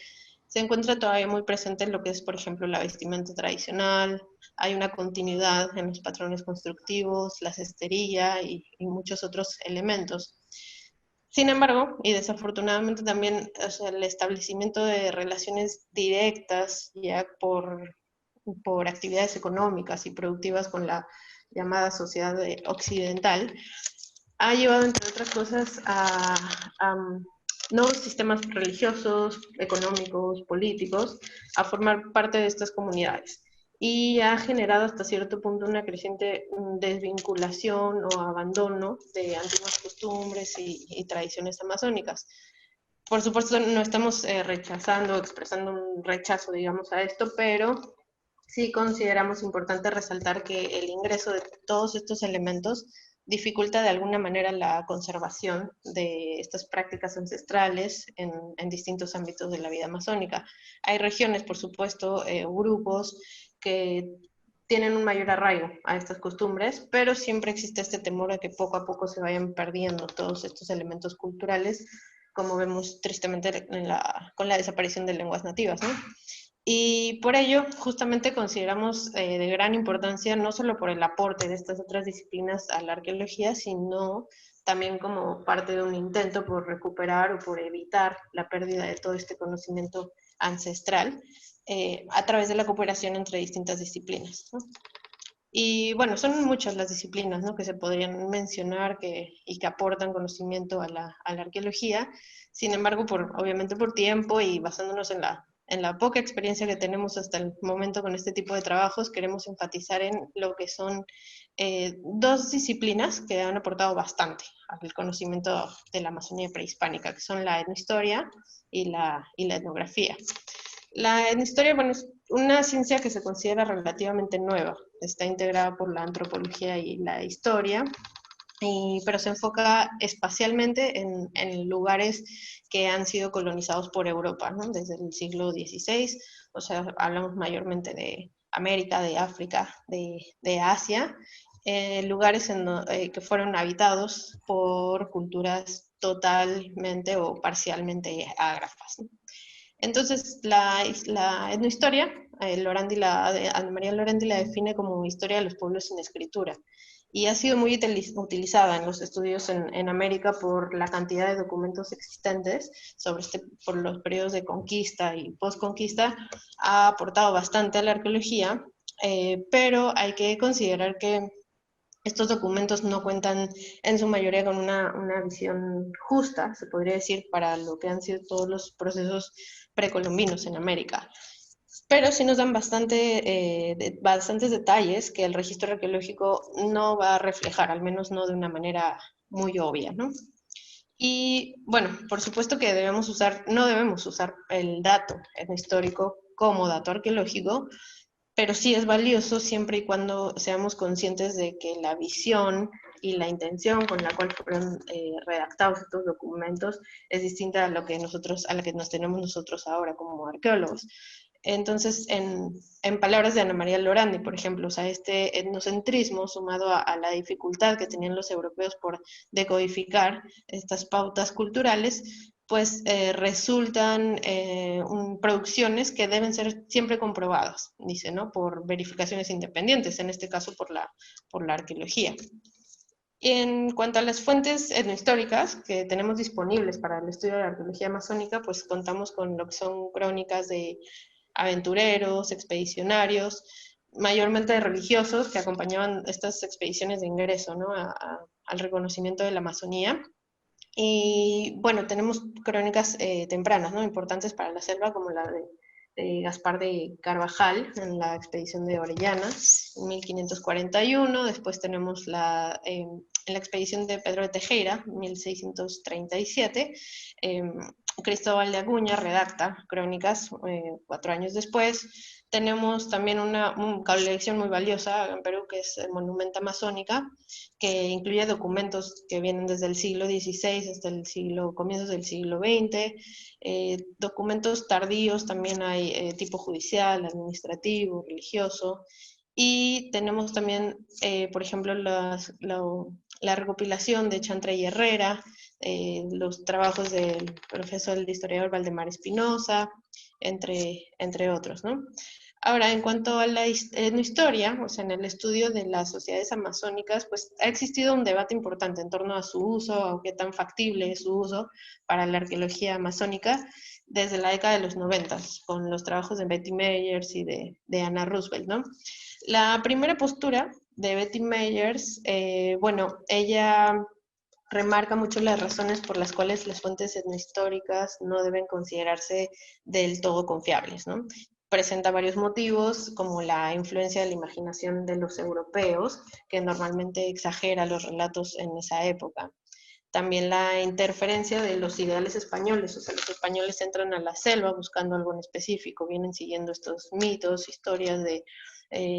se encuentra todavía muy presente en lo que es, por ejemplo, la vestimenta tradicional, hay una continuidad en los patrones constructivos, la cestería y muchos otros elementos. Sin embargo, y desafortunadamente también, o sea, el establecimiento de relaciones directas ya por actividades económicas y productivas con la llamada sociedad occidental, ha llevado, entre otras cosas, a nuevos sistemas religiosos, económicos, políticos, a formar parte de estas comunidades. Y ha generado hasta cierto punto una creciente desvinculación o abandono de antiguas costumbres y tradiciones amazónicas. Por supuesto, no estamos rechazando, expresando un rechazo, digamos, a esto, pero sí consideramos importante resaltar que el ingreso de todos estos elementos dificulta de alguna manera la conservación de estas prácticas ancestrales en distintos ámbitos de la vida amazónica. Hay regiones, por supuesto, grupos que tienen un mayor arraigo a estas costumbres, pero siempre existe este temor a que poco a poco se vayan perdiendo todos estos elementos culturales, como vemos tristemente con la desaparición de lenguas nativas, ¿no? Y por ello, justamente consideramos de gran importancia, no solo por el aporte de estas otras disciplinas a la arqueología, sino también como parte de un intento por recuperar o por evitar la pérdida de todo este conocimiento ancestral a través de la cooperación entre distintas disciplinas, ¿no? Y bueno, son muchas las disciplinas, ¿no?, que se podrían mencionar y que aportan conocimiento a la arqueología. Sin embargo, obviamente por tiempo y basándonos en la poca experiencia que tenemos hasta el momento con este tipo de trabajos, queremos enfatizar en lo que son dos disciplinas que han aportado bastante al conocimiento de la Amazonía prehispánica, que son la etnohistoria y la etnografía. La etnohistoria, bueno, es una ciencia que se considera relativamente nueva. Está integrada por la antropología y la historia, pero se enfoca espacialmente en lugares que han sido colonizados por Europa, ¿no?, desde el siglo XVI. O sea, hablamos mayormente América, de África, de Asia, lugares que fueron habitados por culturas totalmente o parcialmente ágrafas, ¿no? Entonces, la etnohistoria, Ana María Lorandi la define como historia de los pueblos sin escritura, y ha sido muy utilizada en los estudios en América por la cantidad de documentos existentes por los periodos de conquista y postconquista. Ha aportado bastante a la arqueología, pero hay que considerar que estos documentos no cuentan en su mayoría con una visión justa, se podría decir, para lo que han sido todos los procesos precolombinos en América. Pero sí nos dan bastantes detalles que el registro arqueológico no va a reflejar, al menos no de una manera muy obvia, ¿no? Y bueno, por supuesto que no debemos usar el dato histórico como dato arqueológico, pero sí es valioso siempre y cuando seamos conscientes de que la visión y la intención con la cual fueron redactados estos documentos es distinta a la que nos tenemos nosotros ahora como arqueólogos. Entonces, en palabras de Ana María Lorandi, por ejemplo, o sea, este etnocentrismo sumado a la dificultad que tenían los europeos por decodificar estas pautas culturales, pues resultan producciones que deben ser siempre comprobadas, dice, ¿no? Por verificaciones independientes, en este caso por la arqueología. En cuanto a las fuentes etnohistóricas que tenemos disponibles para el estudio de la arqueología amazónica, pues contamos con lo que son crónicas de aventureros, expedicionarios, mayormente religiosos que acompañaban estas expediciones de ingreso, ¿no? al reconocimiento de la Amazonía. Y bueno, tenemos crónicas tempranas, ¿no? Importantes para la selva, como la de Gaspar de Carvajal en la expedición de Orellana en 1541. Después tenemos en la expedición de Pedro de Tejera, 1637. Cristóbal de Acuña redacta crónicas 4 años después. Tenemos también una colección muy valiosa en Perú, que es el Monumenta Amazónica, que incluye documentos que vienen desde el siglo XVI hasta comienzos del siglo XX, documentos tardíos, también hay tipo judicial, administrativo, religioso, y tenemos también, por ejemplo, la recopilación de Chantre y Herrera, los trabajos del profesor, el historiador Valdemar Espinosa, entre otros, ¿no? Ahora, en cuanto a la historia, o sea, en el estudio de las sociedades amazónicas, pues ha existido un debate importante en torno a su uso, o qué tan factible es su uso para la arqueología amazónica desde la década de los 90, con los trabajos de Betty Meyers y de Anna Roosevelt, ¿no? La primera postura de Betty Meyers, bueno, ella remarca mucho las razones por las cuales las fuentes etnohistóricas no deben considerarse del todo confiables, ¿no? Presenta varios motivos, como la influencia de la imaginación de los europeos, que normalmente exagera los relatos en esa época. También la interferencia de los ideales españoles, o sea, los españoles entran a la selva buscando algo en específico, vienen siguiendo estos mitos, historias de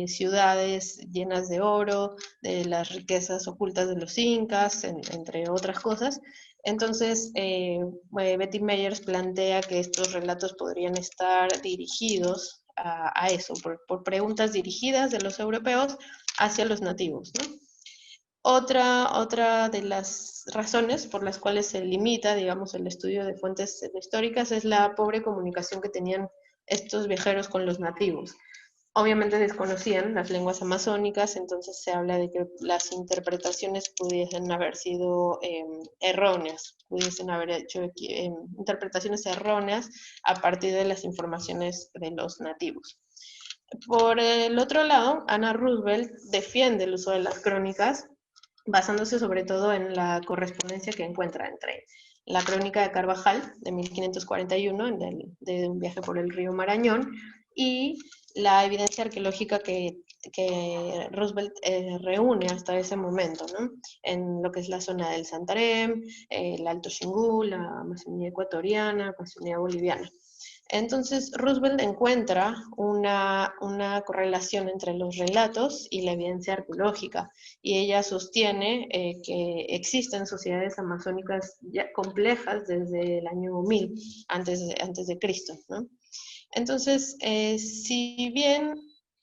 ciudades llenas de oro, de las riquezas ocultas de los incas, entre otras cosas. Entonces, Betty Meyers plantea que estos relatos podrían estar dirigidos a eso, por preguntas dirigidas de los europeos hacia los nativos, ¿no? Otra de las razones por las cuales se limita, digamos, el estudio de fuentes históricas es la pobre comunicación que tenían estos viajeros con los nativos. Obviamente desconocían las lenguas amazónicas, entonces se habla de que las interpretaciones pudiesen haber sido erróneas, pudiesen haber hecho interpretaciones erróneas a partir de las informaciones de los nativos. Por el otro lado, Anna Roosevelt defiende el uso de las crónicas, basándose sobre todo en la correspondencia que encuentra entre la crónica de Carvajal, de 1541, de un viaje por el río Marañón, y la evidencia arqueológica que Roosevelt reúne hasta ese momento, ¿no? En lo que es la zona del Santarém, el Alto Xingú, la Amazonía ecuatoriana, la Amazonía boliviana. Entonces, Roosevelt encuentra una correlación entre los relatos y la evidencia arqueológica, y ella sostiene que existen sociedades amazónicas ya complejas desde el año 1000 antes de Cristo, ¿no? Entonces, si bien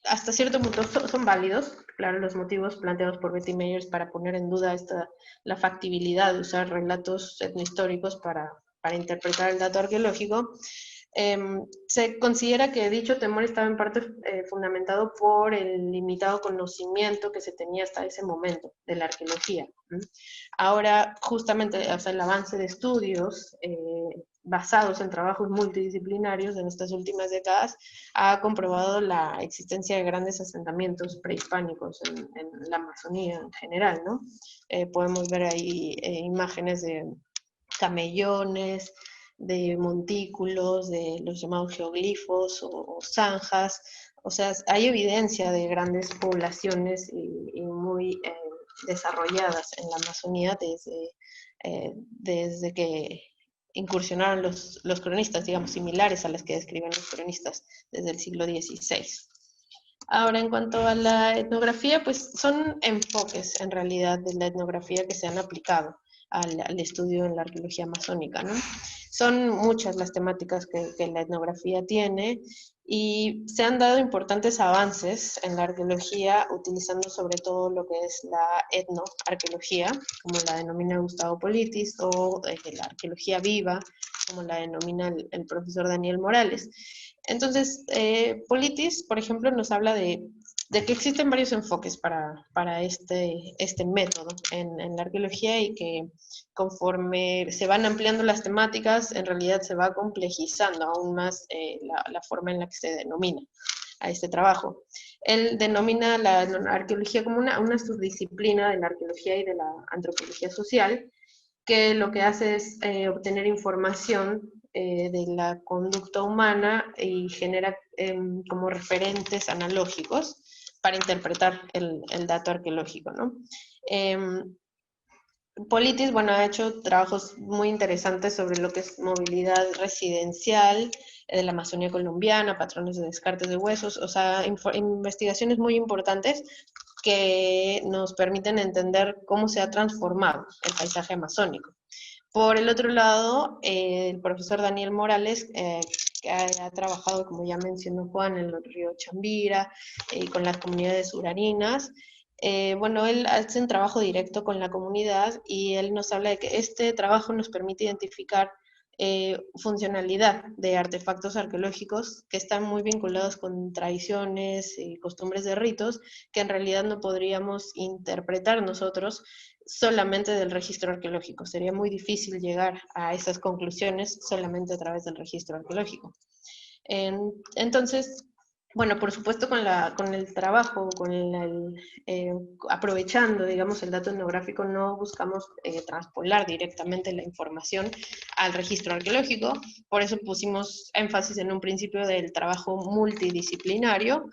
hasta cierto punto son válidos, claro, los motivos planteados por Betty Meyers para poner en duda la factibilidad de usar relatos etnohistóricos para interpretar el dato arqueológico. Se considera que dicho temor estaba en parte fundamentado por el limitado conocimiento que se tenía hasta ese momento de la arqueología. Ahora, justamente, o sea, el avance de estudios basados en trabajos multidisciplinarios en estas últimas décadas ha comprobado la existencia de grandes asentamientos prehispánicos en la Amazonía en general, ¿no? Podemos ver ahí imágenes de camellones, de montículos, de los llamados geoglifos o zanjas. O sea, hay evidencia de grandes poblaciones y muy desarrolladas en la Amazonía desde que incursionaron los cronistas, digamos, similares a las que describen los cronistas desde el siglo XVI. Ahora, en cuanto a la etnografía, pues son enfoques en realidad de la etnografía que se han aplicado al estudio en la arqueología amazónica, ¿no? Son muchas las temáticas que la etnografía tiene y se han dado importantes avances en la arqueología utilizando sobre todo lo que es la etnoarqueología, como la denomina Gustavo Politis, o la arqueología viva, como la denomina el profesor Daniel Morales. Entonces, Politis, por ejemplo, nos habla de que existen varios enfoques para este método en la arqueología y que conforme se van ampliando las temáticas, en realidad se va complejizando aún más la forma en la que se denomina a este trabajo. Él denomina la arqueología como una subdisciplina de la arqueología y de la antropología social, que lo que hace es obtener información de la conducta humana y genera como referentes analógicos para interpretar el dato arqueológico, ¿no? Politis, bueno, ha hecho trabajos muy interesantes sobre lo que es movilidad residencial de la Amazonía colombiana, patrones de descartes de huesos, o sea, investigaciones muy importantes que nos permiten entender cómo se ha transformado el paisaje amazónico. Por el otro lado, el profesor Daniel Morales, que ha trabajado, como ya mencionó Juan, en el río Chambira, con las comunidades urarinas. Bueno, él hace un trabajo directo con la comunidad y él nos habla de que este trabajo nos permite identificar funcionalidad de artefactos arqueológicos que están muy vinculados con tradiciones y costumbres de ritos que en realidad no podríamos interpretar nosotros solamente del registro arqueológico. Sería muy difícil llegar a esas conclusiones solamente a través del registro arqueológico. Entonces, bueno, por supuesto con el trabajo, aprovechando, digamos, el dato etnográfico, no buscamos transpolar directamente la información al registro arqueológico, por eso pusimos énfasis en un principio del trabajo multidisciplinario,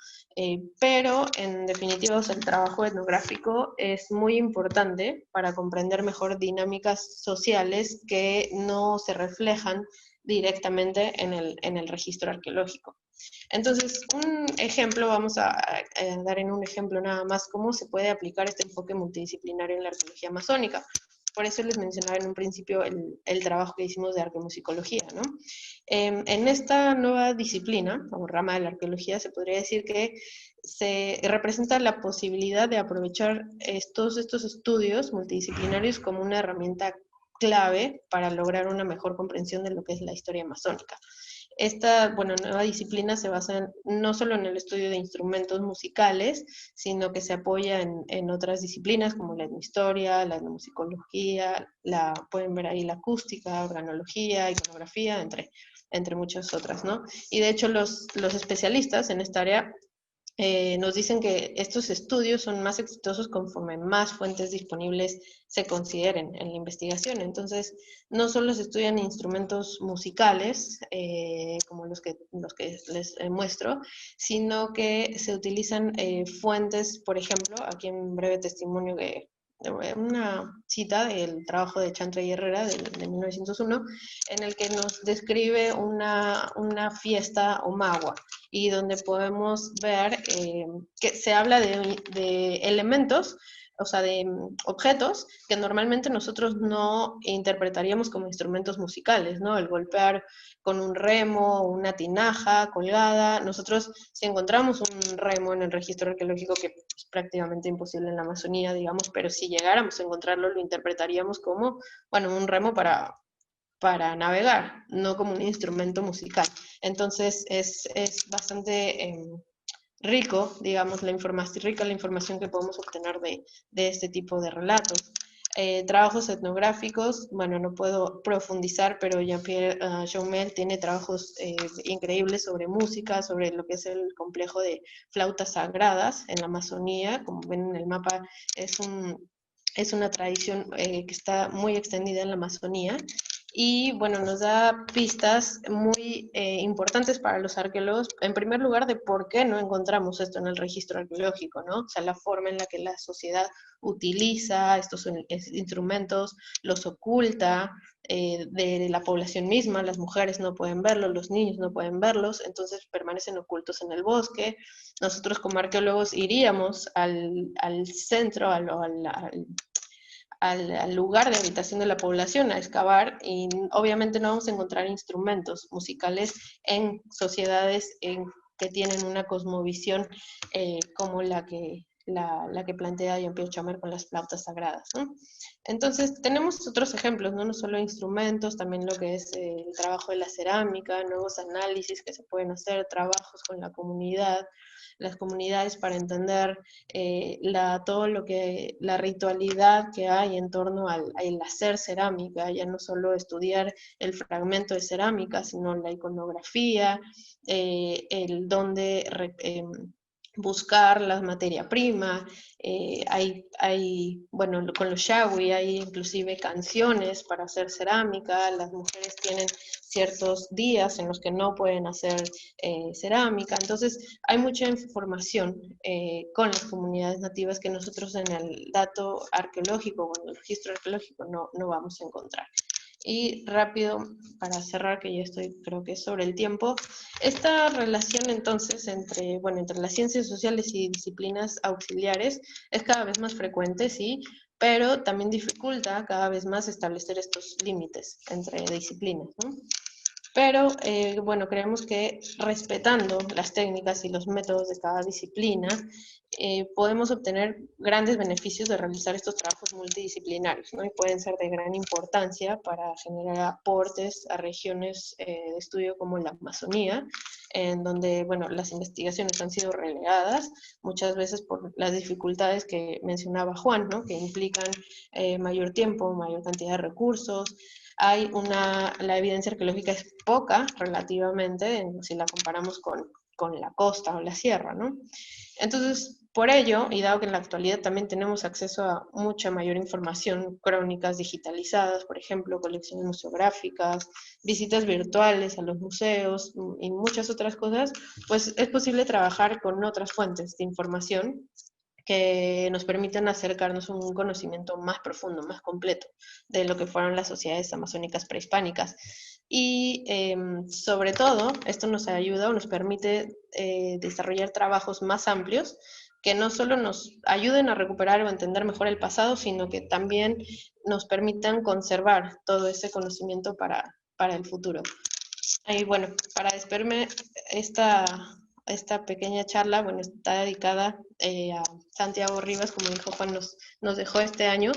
pero en definitiva el trabajo etnográfico es muy importante para comprender mejor dinámicas sociales que no se reflejan directamente en el registro arqueológico. Entonces, un ejemplo, vamos a dar en un ejemplo nada más cómo se puede aplicar este enfoque multidisciplinario en la arqueología amazónica. Por eso les mencionaba en un principio el trabajo que hicimos de arqueomusicología, ¿no? En esta nueva disciplina, o rama de la arqueología, se podría decir que se representa la posibilidad de aprovechar estos estudios multidisciplinarios como una herramienta clave para lograr una mejor comprensión de lo que es la historia amazónica. Esta nueva disciplina se basa no solo en el estudio de instrumentos musicales, sino que se apoya en otras disciplinas como la etnohistoria, la etnomusicología, pueden ver ahí la acústica, organología, iconografía, entre muchas otras, ¿no? Y de hecho los especialistas en esta área nos dicen que estos estudios son más exitosos conforme más fuentes disponibles se consideren en la investigación. Entonces, no solo se estudian instrumentos musicales, como los que les muestro, sino que se utilizan fuentes, por ejemplo, aquí en breve testimonio de una cita del trabajo de Chantre y Herrera de 1901, en el que nos describe una fiesta omagua, y donde podemos ver que se habla de elementos o sea, de objetos que normalmente nosotros no interpretaríamos como instrumentos musicales, ¿no? El golpear con un remo, una tinaja colgada. Nosotros, si encontramos un remo en el registro arqueológico, que es prácticamente imposible en la Amazonía, digamos, pero si llegáramos a encontrarlo, lo interpretaríamos como, bueno, un remo para navegar, no como un instrumento musical. Entonces es bastante rico, digamos, rica la información que podemos obtener de este tipo de relatos. Trabajos etnográficos, bueno, no puedo profundizar, pero Jean-Pierre Jaumel tiene trabajos increíbles sobre música, sobre lo que es el complejo de flautas sagradas en la Amazonía. Como ven en el mapa, es una tradición que está muy extendida en la Amazonía. Y bueno, nos da pistas muy importantes para los arqueólogos, en primer lugar, de por qué no encontramos esto en el registro arqueológico, ¿no? O sea, la forma en la que la sociedad utiliza estos instrumentos, los oculta de la población misma, las mujeres no pueden verlos, los niños no pueden verlos, entonces permanecen ocultos en el bosque. Nosotros como arqueólogos iríamos al centro, al lugar de habitación de la población a excavar, y obviamente no vamos a encontrar instrumentos musicales en sociedades que tienen una cosmovisión como la que plantea Jean-Pierre Chaumer con las flautas sagradas, ¿no? Entonces tenemos otros ejemplos, ¿no? No solo instrumentos, también lo que es el trabajo de la cerámica, nuevos análisis que se pueden hacer, trabajos con la comunidad, las comunidades para entender todo lo que, la ritualidad que hay en torno al hacer cerámica, ya no solo estudiar el fragmento de cerámica, sino la iconografía, el dónde buscar la materia prima. Bueno, con los Shawi hay inclusive canciones para hacer cerámica. Las mujeres tienen ciertos días en los que no pueden hacer cerámica. Entonces hay mucha información con las comunidades nativas que nosotros en el dato arqueológico o en el registro arqueológico no vamos a encontrar. Y rápido, para cerrar, que ya estoy, creo que es sobre el tiempo, esta relación entonces entre las ciencias sociales y disciplinas auxiliares es cada vez más frecuente, sí, pero también dificulta cada vez más establecer estos límites entre disciplinas, ¿no? Pero, bueno, creemos que respetando las técnicas y los métodos de cada disciplina, podemos obtener grandes beneficios de realizar estos trabajos multidisciplinarios, ¿no? Y pueden ser de gran importancia para generar aportes a regiones de estudio como la Amazonía, en donde, bueno, las investigaciones han sido relegadas, muchas veces por las dificultades que mencionaba Juan, ¿no? Que implican mayor tiempo, mayor cantidad de recursos. La evidencia arqueológica es poca relativamente, si la comparamos con la costa o la sierra, ¿no? Entonces, por ello, y dado que en la actualidad también tenemos acceso a mucha mayor información, crónicas digitalizadas, por ejemplo, colecciones museográficas, visitas virtuales a los museos y muchas otras cosas, pues es posible trabajar con otras fuentes de información que nos permiten acercarnos a un conocimiento más profundo, más completo de lo que fueron las sociedades amazónicas prehispánicas. Y sobre todo, esto nos ayuda o nos permite desarrollar trabajos más amplios que no solo nos ayuden a recuperar o entender mejor el pasado, sino que también nos permitan conservar todo ese conocimiento para el futuro. Y bueno, para despedirme, esta pequeña charla, bueno, está dedicada a Santiago Rivas, como dijo Juan, nos dejó este año,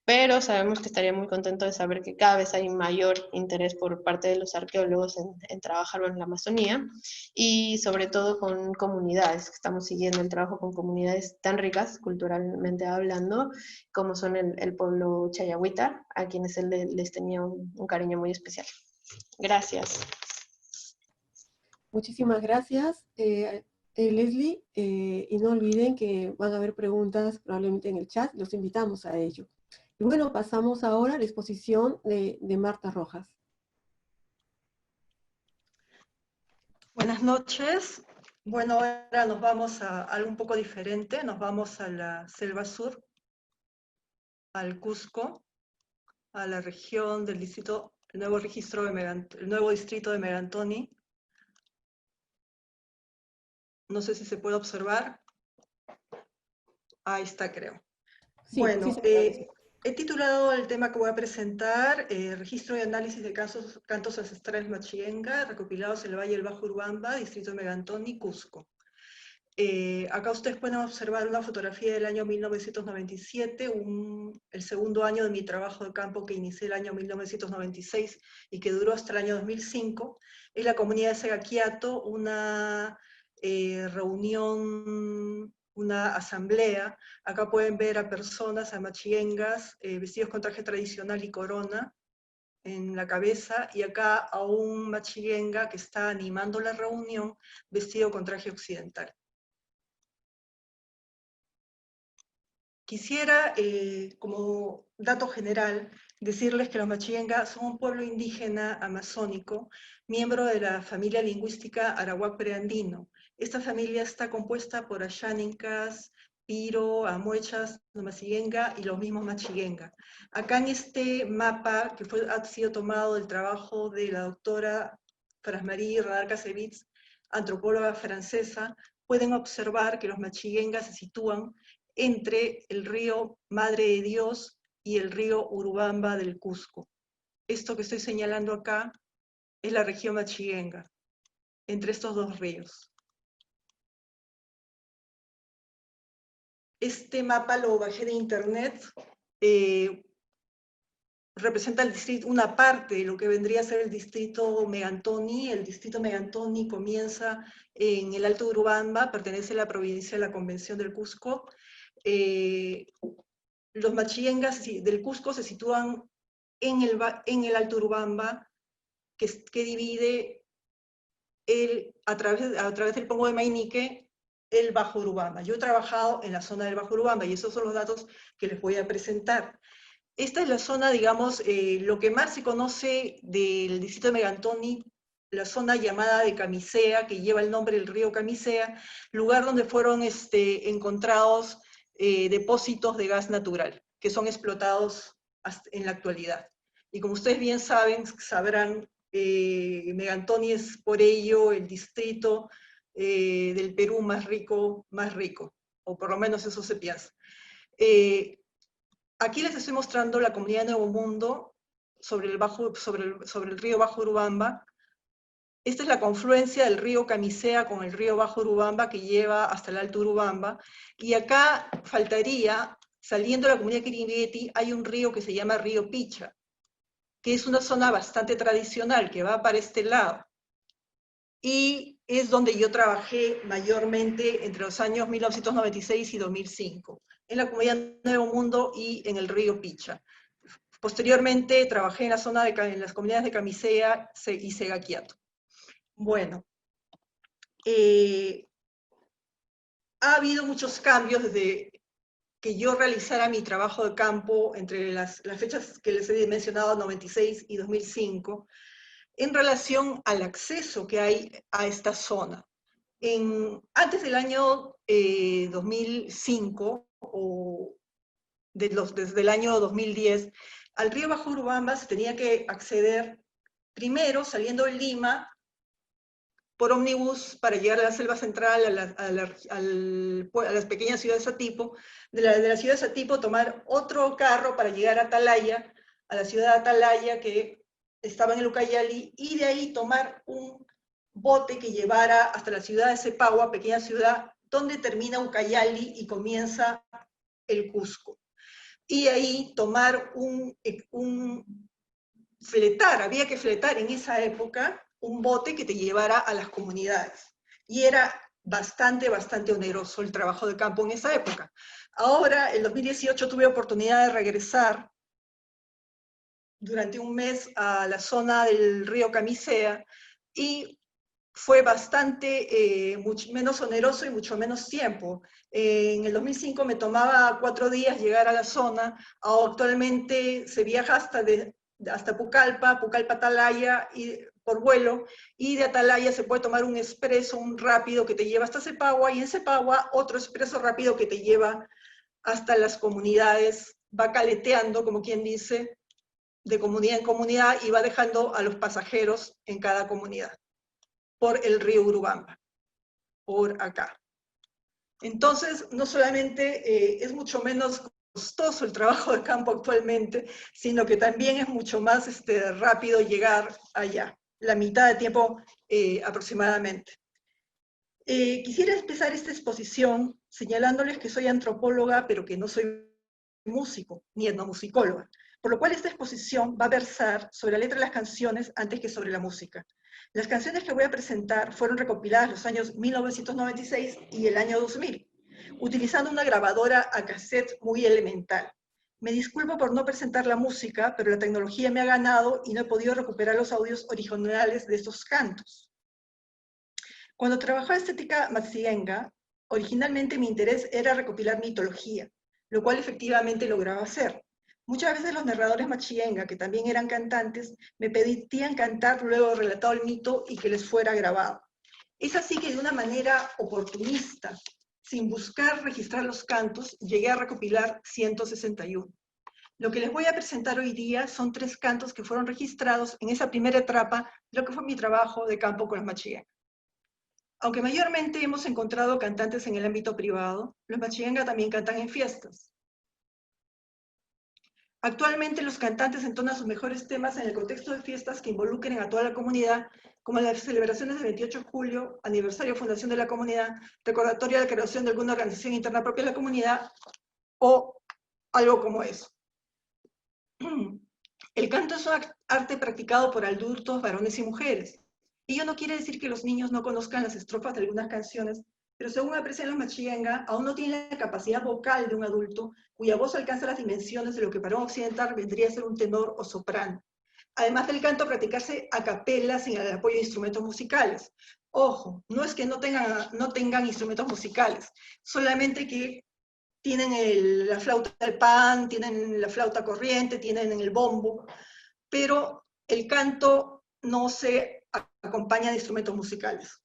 pero sabemos que estaría muy contento de saber que cada vez hay mayor interés por parte de los arqueólogos en trabajar en la Amazonía, y sobre todo con comunidades, que estamos siguiendo el trabajo con comunidades tan ricas, culturalmente hablando, como son el pueblo Chayahuita, a quienes él les tenía un cariño muy especial. Gracias. Muchísimas gracias, Leslie, y no olviden que van a haber preguntas probablemente en el chat, los invitamos a ello. Y bueno, pasamos ahora a la exposición de Marta Rojas. Buenas noches. Bueno, ahora nos vamos a algo un poco diferente, nos vamos a la Selva Sur, al Cusco, a la región del distrito, el nuevo distrito de Merantoni. No sé si se puede observar. Ahí está, creo. Sí, Bueno, sí, señora. he titulado el tema que voy a presentar, Registro y análisis de cantos ancestrales Machinga, recopilados en el Valle del Bajo Urubamba, Distrito de Megantoni, Cusco. Acá ustedes pueden observar una fotografía del año 1997, el segundo año de mi trabajo de campo que inicié el año 1996 y que duró hasta el año 2005. Es la comunidad de Segaquiato, una reunión, una asamblea. Acá pueden ver a personas, a machiengas, vestidos con traje tradicional y corona en la cabeza, y acá a un machienga que está animando la reunión vestido con traje occidental. Quisiera, como dato general, decirles que los Machinga son un pueblo indígena amazónico, miembro de la familia lingüística arawak preandino. Esta familia está compuesta por Ashánicas, Piro, Amuechas, Machinga y los mismos Machinga. Acá en este mapa, que ha sido tomado del trabajo de la doctora Frasmarie Radar-Kasevitz, antropóloga francesa, pueden observar que los Machinga se sitúan entre el río Madre de Dios y el río Urubamba del Cusco. Esto que estoy señalando acá es la región Machinga, entre estos dos ríos. Este mapa lo bajé de internet, representa el distrito, una parte de lo que vendría a ser el distrito Megantoni. El distrito Megantoni comienza en el Alto Urubamba, pertenece a la provincia de la Convención del Cusco. Los Machingas del Cusco se sitúan en el Alto Urubamba, que divide a través del Pongo de Mainique el Bajo Urubamba. Yo he trabajado en la zona del Bajo Urubamba y esos son los datos que les voy a presentar. Esta es la zona, digamos, lo que más se conoce del distrito de Megantoni, la zona llamada de Camisea, que lleva el nombre del río Camisea, lugar donde fueron encontrados depósitos de gas natural, que son explotados en la actualidad. Y como ustedes bien sabrán, Megantoni es por ello el distrito del Perú más rico, o por lo menos eso se piensa. Aquí les estoy mostrando la comunidad de Nuevo Mundo sobre el río Bajo Urubamba. Esta es la confluencia del río Camisea con el río Bajo Urubamba que lleva hasta el Alto Urubamba. Y acá faltaría, saliendo de la comunidad Quirimbeti, hay un río que se llama Río Picha, que es una zona bastante tradicional que va para este lado. Y es donde yo trabajé mayormente entre los años 1996 y 2005, en la comunidad Nuevo Mundo y en el río Picha. Posteriormente trabajé en la zona en las comunidades de Camisea y Segaquiato. Bueno, ha habido muchos cambios desde que yo realizara mi trabajo de campo entre las fechas que les he mencionado, 96 y 2005, en relación al acceso que hay a esta zona. Antes del año 2005, o desde el año 2010, al río Bajo Urubamba se tenía que acceder primero saliendo de Lima por ómnibus para llegar a la selva central, a las pequeñas ciudades de Satipo. De la ciudad de Satipo tomar otro carro para llegar a Atalaya, a la ciudad de Atalaya que estaba en el Ucayali, y de ahí tomar un bote que llevara hasta la ciudad de Cepagua, pequeña ciudad, donde termina Ucayali y comienza el Cusco. Y ahí tomar había que fletar en esa época un bote que te llevara a las comunidades. Y era bastante oneroso el trabajo de campo en esa época. Ahora, en 2018, tuve oportunidad de regresar durante un mes a la zona del río Camisea y fue bastante mucho menos oneroso y mucho menos tiempo. En el 2005 me tomaba 4 días llegar a la zona, actualmente se viaja hasta Pucallpa, Atalaya por vuelo, y de Atalaya se puede tomar un expreso, un rápido que te lleva hasta Cepagua, y en Cepagua otro expreso rápido que te lleva hasta las comunidades, va caleteando, como quien dice, de comunidad en comunidad, y va dejando a los pasajeros en cada comunidad, por el río Urubamba, por acá. Entonces, no solamente es mucho menos costoso el trabajo de campo actualmente, sino que también es mucho más rápido llegar allá, la mitad de tiempo aproximadamente. Quisiera empezar esta exposición señalándoles que soy antropóloga, pero que no soy músico, ni etnomusicóloga, por lo cual esta exposición va a versar sobre la letra de las canciones antes que sobre la música. Las canciones que voy a presentar fueron recopiladas los años 1996 y el año 2000, utilizando una grabadora a cassette muy elemental. Me disculpo por no presentar la música, pero la tecnología me ha ganado y no he podido recuperar los audios originales de estos cantos. Cuando trabajaba estética matsienga, originalmente mi interés era recopilar mitología, lo cual efectivamente lograba hacer. Muchas veces los narradores machienga, que también eran cantantes, me pedían cantar luego relatado el mito y que les fuera grabado. Es así que de una manera oportunista, sin buscar registrar los cantos, llegué a recopilar 161. Lo que les voy a presentar hoy día son 3 cantos que fueron registrados en esa primera etapa de lo que fue mi trabajo de campo con los machienga. Aunque mayormente hemos encontrado cantantes en el ámbito privado, los machienga también cantan en fiestas. Actualmente los cantantes entonan sus mejores temas en el contexto de fiestas que involucren a toda la comunidad, como las celebraciones del 28 de julio, aniversario de fundación de la comunidad, recordatorio de la creación de alguna organización interna propia de la comunidad, o algo como eso. El canto es un arte practicado por adultos, varones y mujeres. Ello no quiere decir que los niños no conozcan las estrofas de algunas canciones, pero según aprecian los machienga, aún no tienen la capacidad vocal de un adulto, cuya voz alcanza las dimensiones de lo que para un occidental vendría a ser un tenor o soprano. Además del canto, practicarse a capela sin el apoyo de instrumentos musicales. Ojo, no es que no tengan instrumentos musicales, solamente que tienen la flauta del pan, tienen la flauta corriente, tienen el bombo, pero el canto no se acompaña de instrumentos musicales.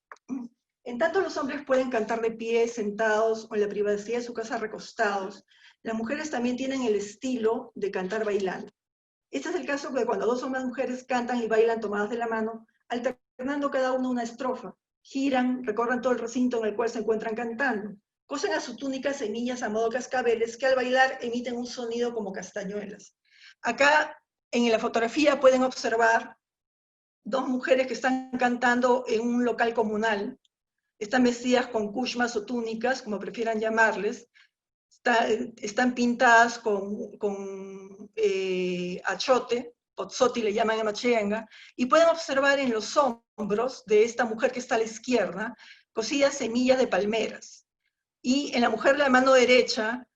En tanto los hombres pueden cantar de pie, sentados o en la privacidad de su casa recostados, las mujeres también tienen el estilo de cantar bailando. Este es el caso de cuando 2 o más mujeres cantan y bailan tomadas de la mano, alternando cada una una estrofa. Giran, recorren todo el recinto en el cual se encuentran cantando. Cosen a su túnica semillas a modo cascabeles que al bailar emiten un sonido como castañuelas. Acá en la fotografía pueden observar 2 mujeres que están cantando en un local comunal. Están vestidas con kushmas o túnicas, como prefieran llamarles. Están pintadas con achote, pozzoti le llaman en machienga, y pueden observar en los hombros de esta mujer que está a la izquierda, cosidas semillas de palmeras. Y en la mujer de la mano derecha,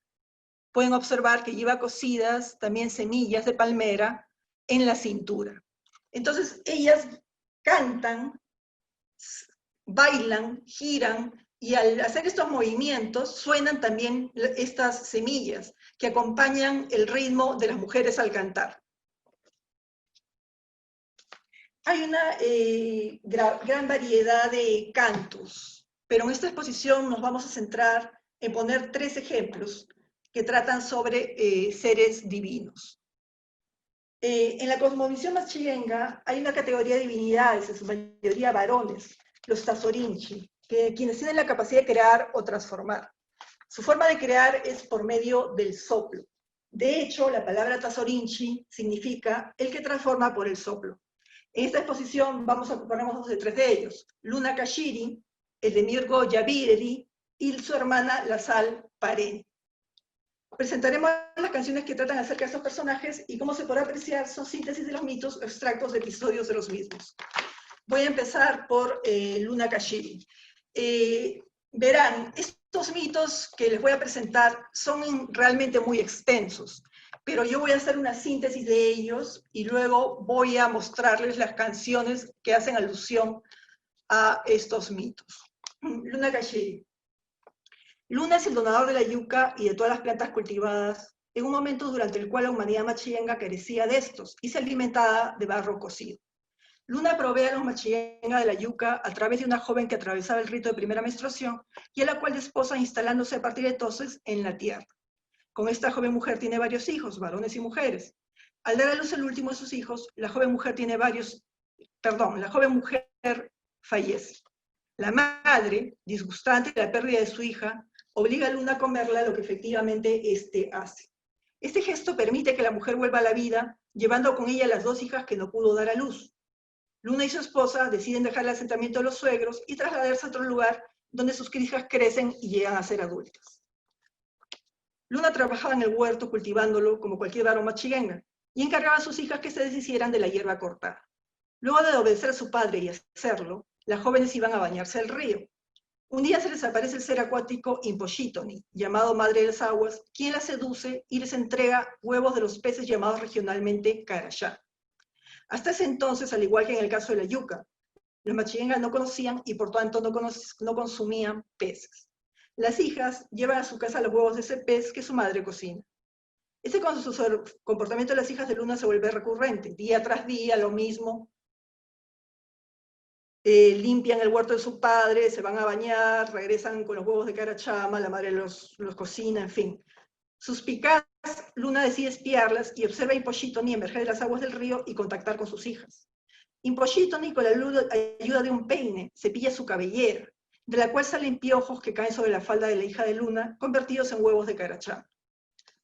pueden observar que lleva cosidas también semillas de palmera en la cintura. Entonces, ellas cantan, bailan, giran, y al hacer estos movimientos suenan también estas semillas que acompañan el ritmo de las mujeres al cantar. Hay una gran variedad de cantos, pero en esta exposición nos vamos a centrar en poner 3 ejemplos que tratan sobre seres divinos. En la cosmovisión machienga hay una categoría de divinidades, en su mayoría varones, los Tazorinchi, quienes tienen la capacidad de crear o transformar. Su forma de crear es por medio del soplo. De hecho, la palabra Tazorinchi significa el que transforma por el soplo. En esta exposición vamos a ocuparnos de 3 de ellos: Luna Kashiri, el de Mirgo Yavireri y su hermana Lazal Parén. Presentaremos las canciones que tratan acerca de estos personajes y, como se podrá apreciar, son síntesis de los mitos o extractos de episodios de los mismos. Voy a empezar por Luna Kashiri. Verán, estos mitos que les voy a presentar son realmente muy extensos, pero yo voy a hacer una síntesis de ellos y luego voy a mostrarles las canciones que hacen alusión a estos mitos. Luna Kashiri. Luna es el donador de la yuca y de todas las plantas cultivadas, en un momento durante el cual la humanidad machienga carecía de estos y se alimentaba de barro cocido. Luna provee a los machienga de la yuca a través de una joven que atravesaba el rito de primera menstruación y a la cual desposa instalándose a partir de entonces en la tierra. Con esta joven mujer tiene varios hijos, varones y mujeres. Al dar a luz el último de sus hijos, la joven mujer fallece. La madre, disgustante de la pérdida de su hija, obliga a Luna a comerla, lo que efectivamente éste hace. Este gesto permite que la mujer vuelva a la vida, llevando con ella las 2 hijas que no pudo dar a luz. Luna y su esposa deciden dejar el asentamiento de los suegros y trasladarse a otro lugar donde sus hijas crecen y llegan a ser adultas. Luna trabajaba en el huerto cultivándolo como cualquier varón machiguenga y encargaba a sus hijas que se deshicieran de la hierba cortada. Luego de obedecer a su padre y hacerlo, las jóvenes iban a bañarse al río. Un día se les aparece el ser acuático Imposhitoni, llamado Madre de las Aguas, quien las seduce y les entrega huevos de los peces llamados regionalmente carayá. Hasta ese entonces, al igual que en el caso de la yuca, los machiguengas no conocían y por tanto no consumían peces. Las hijas llevan a su casa los huevos de ese pez que su madre cocina. Ese comportamiento de las hijas de Luna se vuelve recurrente, día tras día, lo mismo. Limpian el huerto de su padre, se van a bañar, regresan con los huevos de carachama, la madre los cocina, en fin. Suspicaz, Luna decide espiarlas y observa a Imposhitoni emerger de las aguas del río y contactar con sus hijas. Imposhitoni, con la ayuda de un peine, cepilla su cabellera, de la cual salen piojos que caen sobre la falda de la hija de Luna, convertidos en huevos de carachama.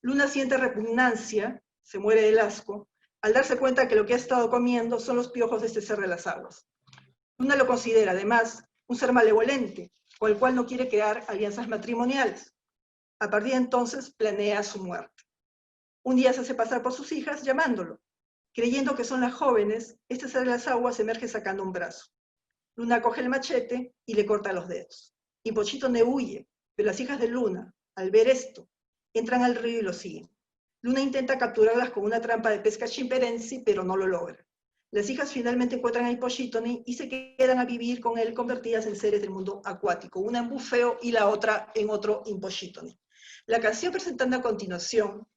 Luna siente repugnancia, se muere del asco, al darse cuenta que lo que ha estado comiendo son los piojos de este ser de las aguas. Luna lo considera, además, un ser malevolente, con el cual no quiere crear alianzas matrimoniales. A partir de entonces, planea su muerte. Un día se hace pasar por sus hijas, llamándolo. Creyendo que son las jóvenes, este ser de las aguas emerge sacando un brazo. Luna coge el machete y le corta los dedos. Imposhitoni huye, pero las hijas de Luna, al ver esto, entran al río y lo siguen. Luna intenta capturarlas con una trampa de pesca chimperense, pero no lo logra. Las hijas finalmente encuentran a Imposhitoni y se quedan a vivir con él convertidas en seres del mundo acuático, una en bufeo y la otra en otro Imposhitoni. La canción presentada a continuación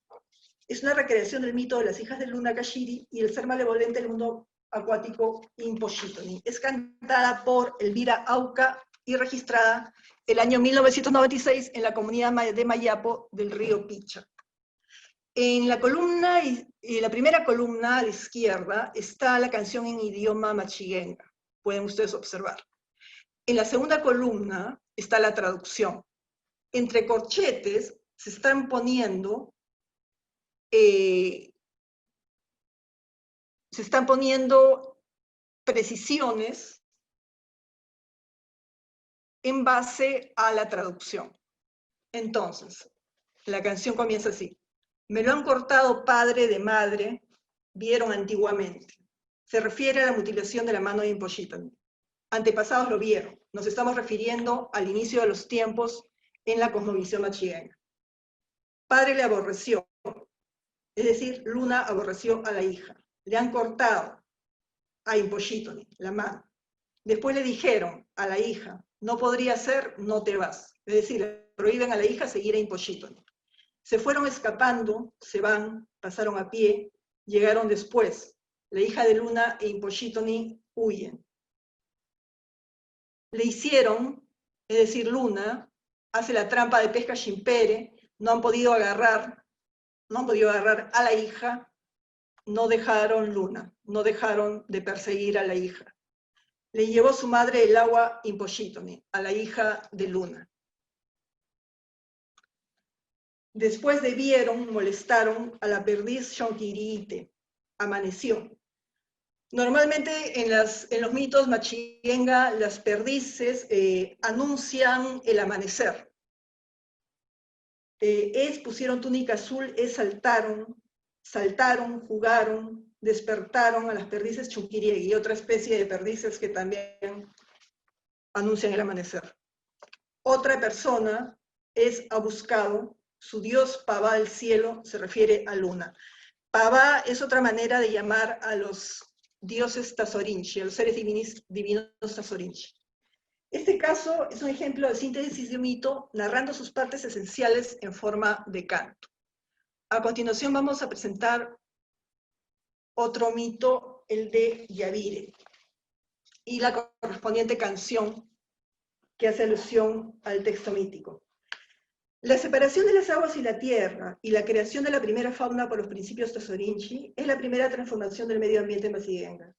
es una recreación del mito de las hijas de Luna Kashiri y el ser malevolente del mundo acuático Imposhitoni. Es cantada por Elvira Auca y registrada el año 1996 en la comunidad de Mayapo del río Picha. En la columna, la primera columna a la izquierda está la canción en idioma machiguenga, pueden ustedes observar. En la segunda columna está la traducción. Entre corchetes se están poniendo precisiones en base a la traducción. Entonces, la canción comienza así. Me lo han cortado padre de madre, vieron antiguamente. Se refiere a la mutilación de la mano de Imposhitoni. Antepasados lo vieron. Nos estamos refiriendo al inicio de los tiempos en la cosmovisión machiguenga. Padre le aborreció, es decir, Luna aborreció a la hija. Le han cortado a Imposhitoni la mano. Después le dijeron a la hija, no podría ser, no te vas. Es decir, le prohíben a la hija seguir a Imposhitoni. Se fueron escapando, se van, pasaron a pie, llegaron después. La hija de Luna e Imposhitoni huyen. Le hicieron, es decir, Luna, hace la trampa de pesca chimpere, no han podido agarrar a la hija, no dejaron Luna, no dejaron de perseguir a la hija. Le llevó su madre el agua Imposhitoni, a la hija de Luna. Después molestaron a la perdiz Shonquiriite. Amaneció. Normalmente en los mitos machiguenga, las perdices anuncian el amanecer. Pusieron túnica azul, saltaron, jugaron, despertaron a las perdices Chunquiriegui y otra especie de perdices que también anuncian el amanecer. Otra persona es Abuscado. Su dios Pavá del cielo se refiere a Luna. Pavá es otra manera de llamar a los dioses Tazorinchi, a los seres divinos Tazorinchi. Este caso es un ejemplo de síntesis de un mito narrando sus partes esenciales en forma de canto. A continuación vamos a presentar otro mito, el de Yavire, y la correspondiente canción que hace alusión al texto mítico. La separación de las aguas y la tierra y la creación de la primera fauna por los principios Tazorinchi es la primera transformación del medio ambiente machiguenga.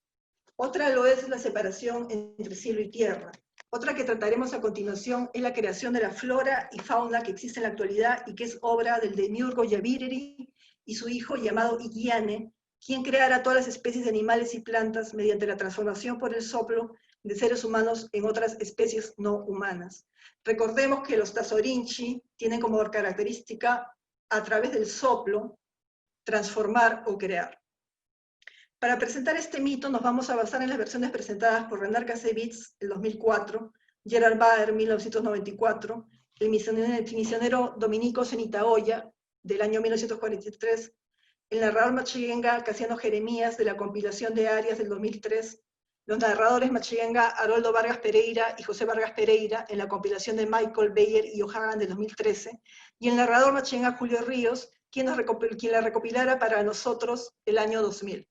Otra lo es la separación entre cielo y tierra. Otra que trataremos a continuación es la creación de la flora y fauna que existe en la actualidad y que es obra del demiurgo Yavireri y su hijo llamado Igiane, quien creara todas las especies de animales y plantas mediante la transformación por el soplo de seres humanos en otras especies no humanas. Recordemos que los Tasorinchi tienen como característica, a través del soplo, transformar o crear. Para presentar este mito nos vamos a basar en las versiones presentadas por Renar Kasevitz, el 2004, Gerard Baer, 1994, el misionero dominico Zenitaoya, del año 1943, el narrador machigenga Casiano Jeremías, de la compilación de Arias del 2003, los narradores machigenga Haroldo Vargas Pereira y José Vargas Pereira, en la compilación de Michael Beyer y O'Hagan del 2013, y el narrador machigenga Julio Ríos, quien la recopilara para nosotros el año 2000.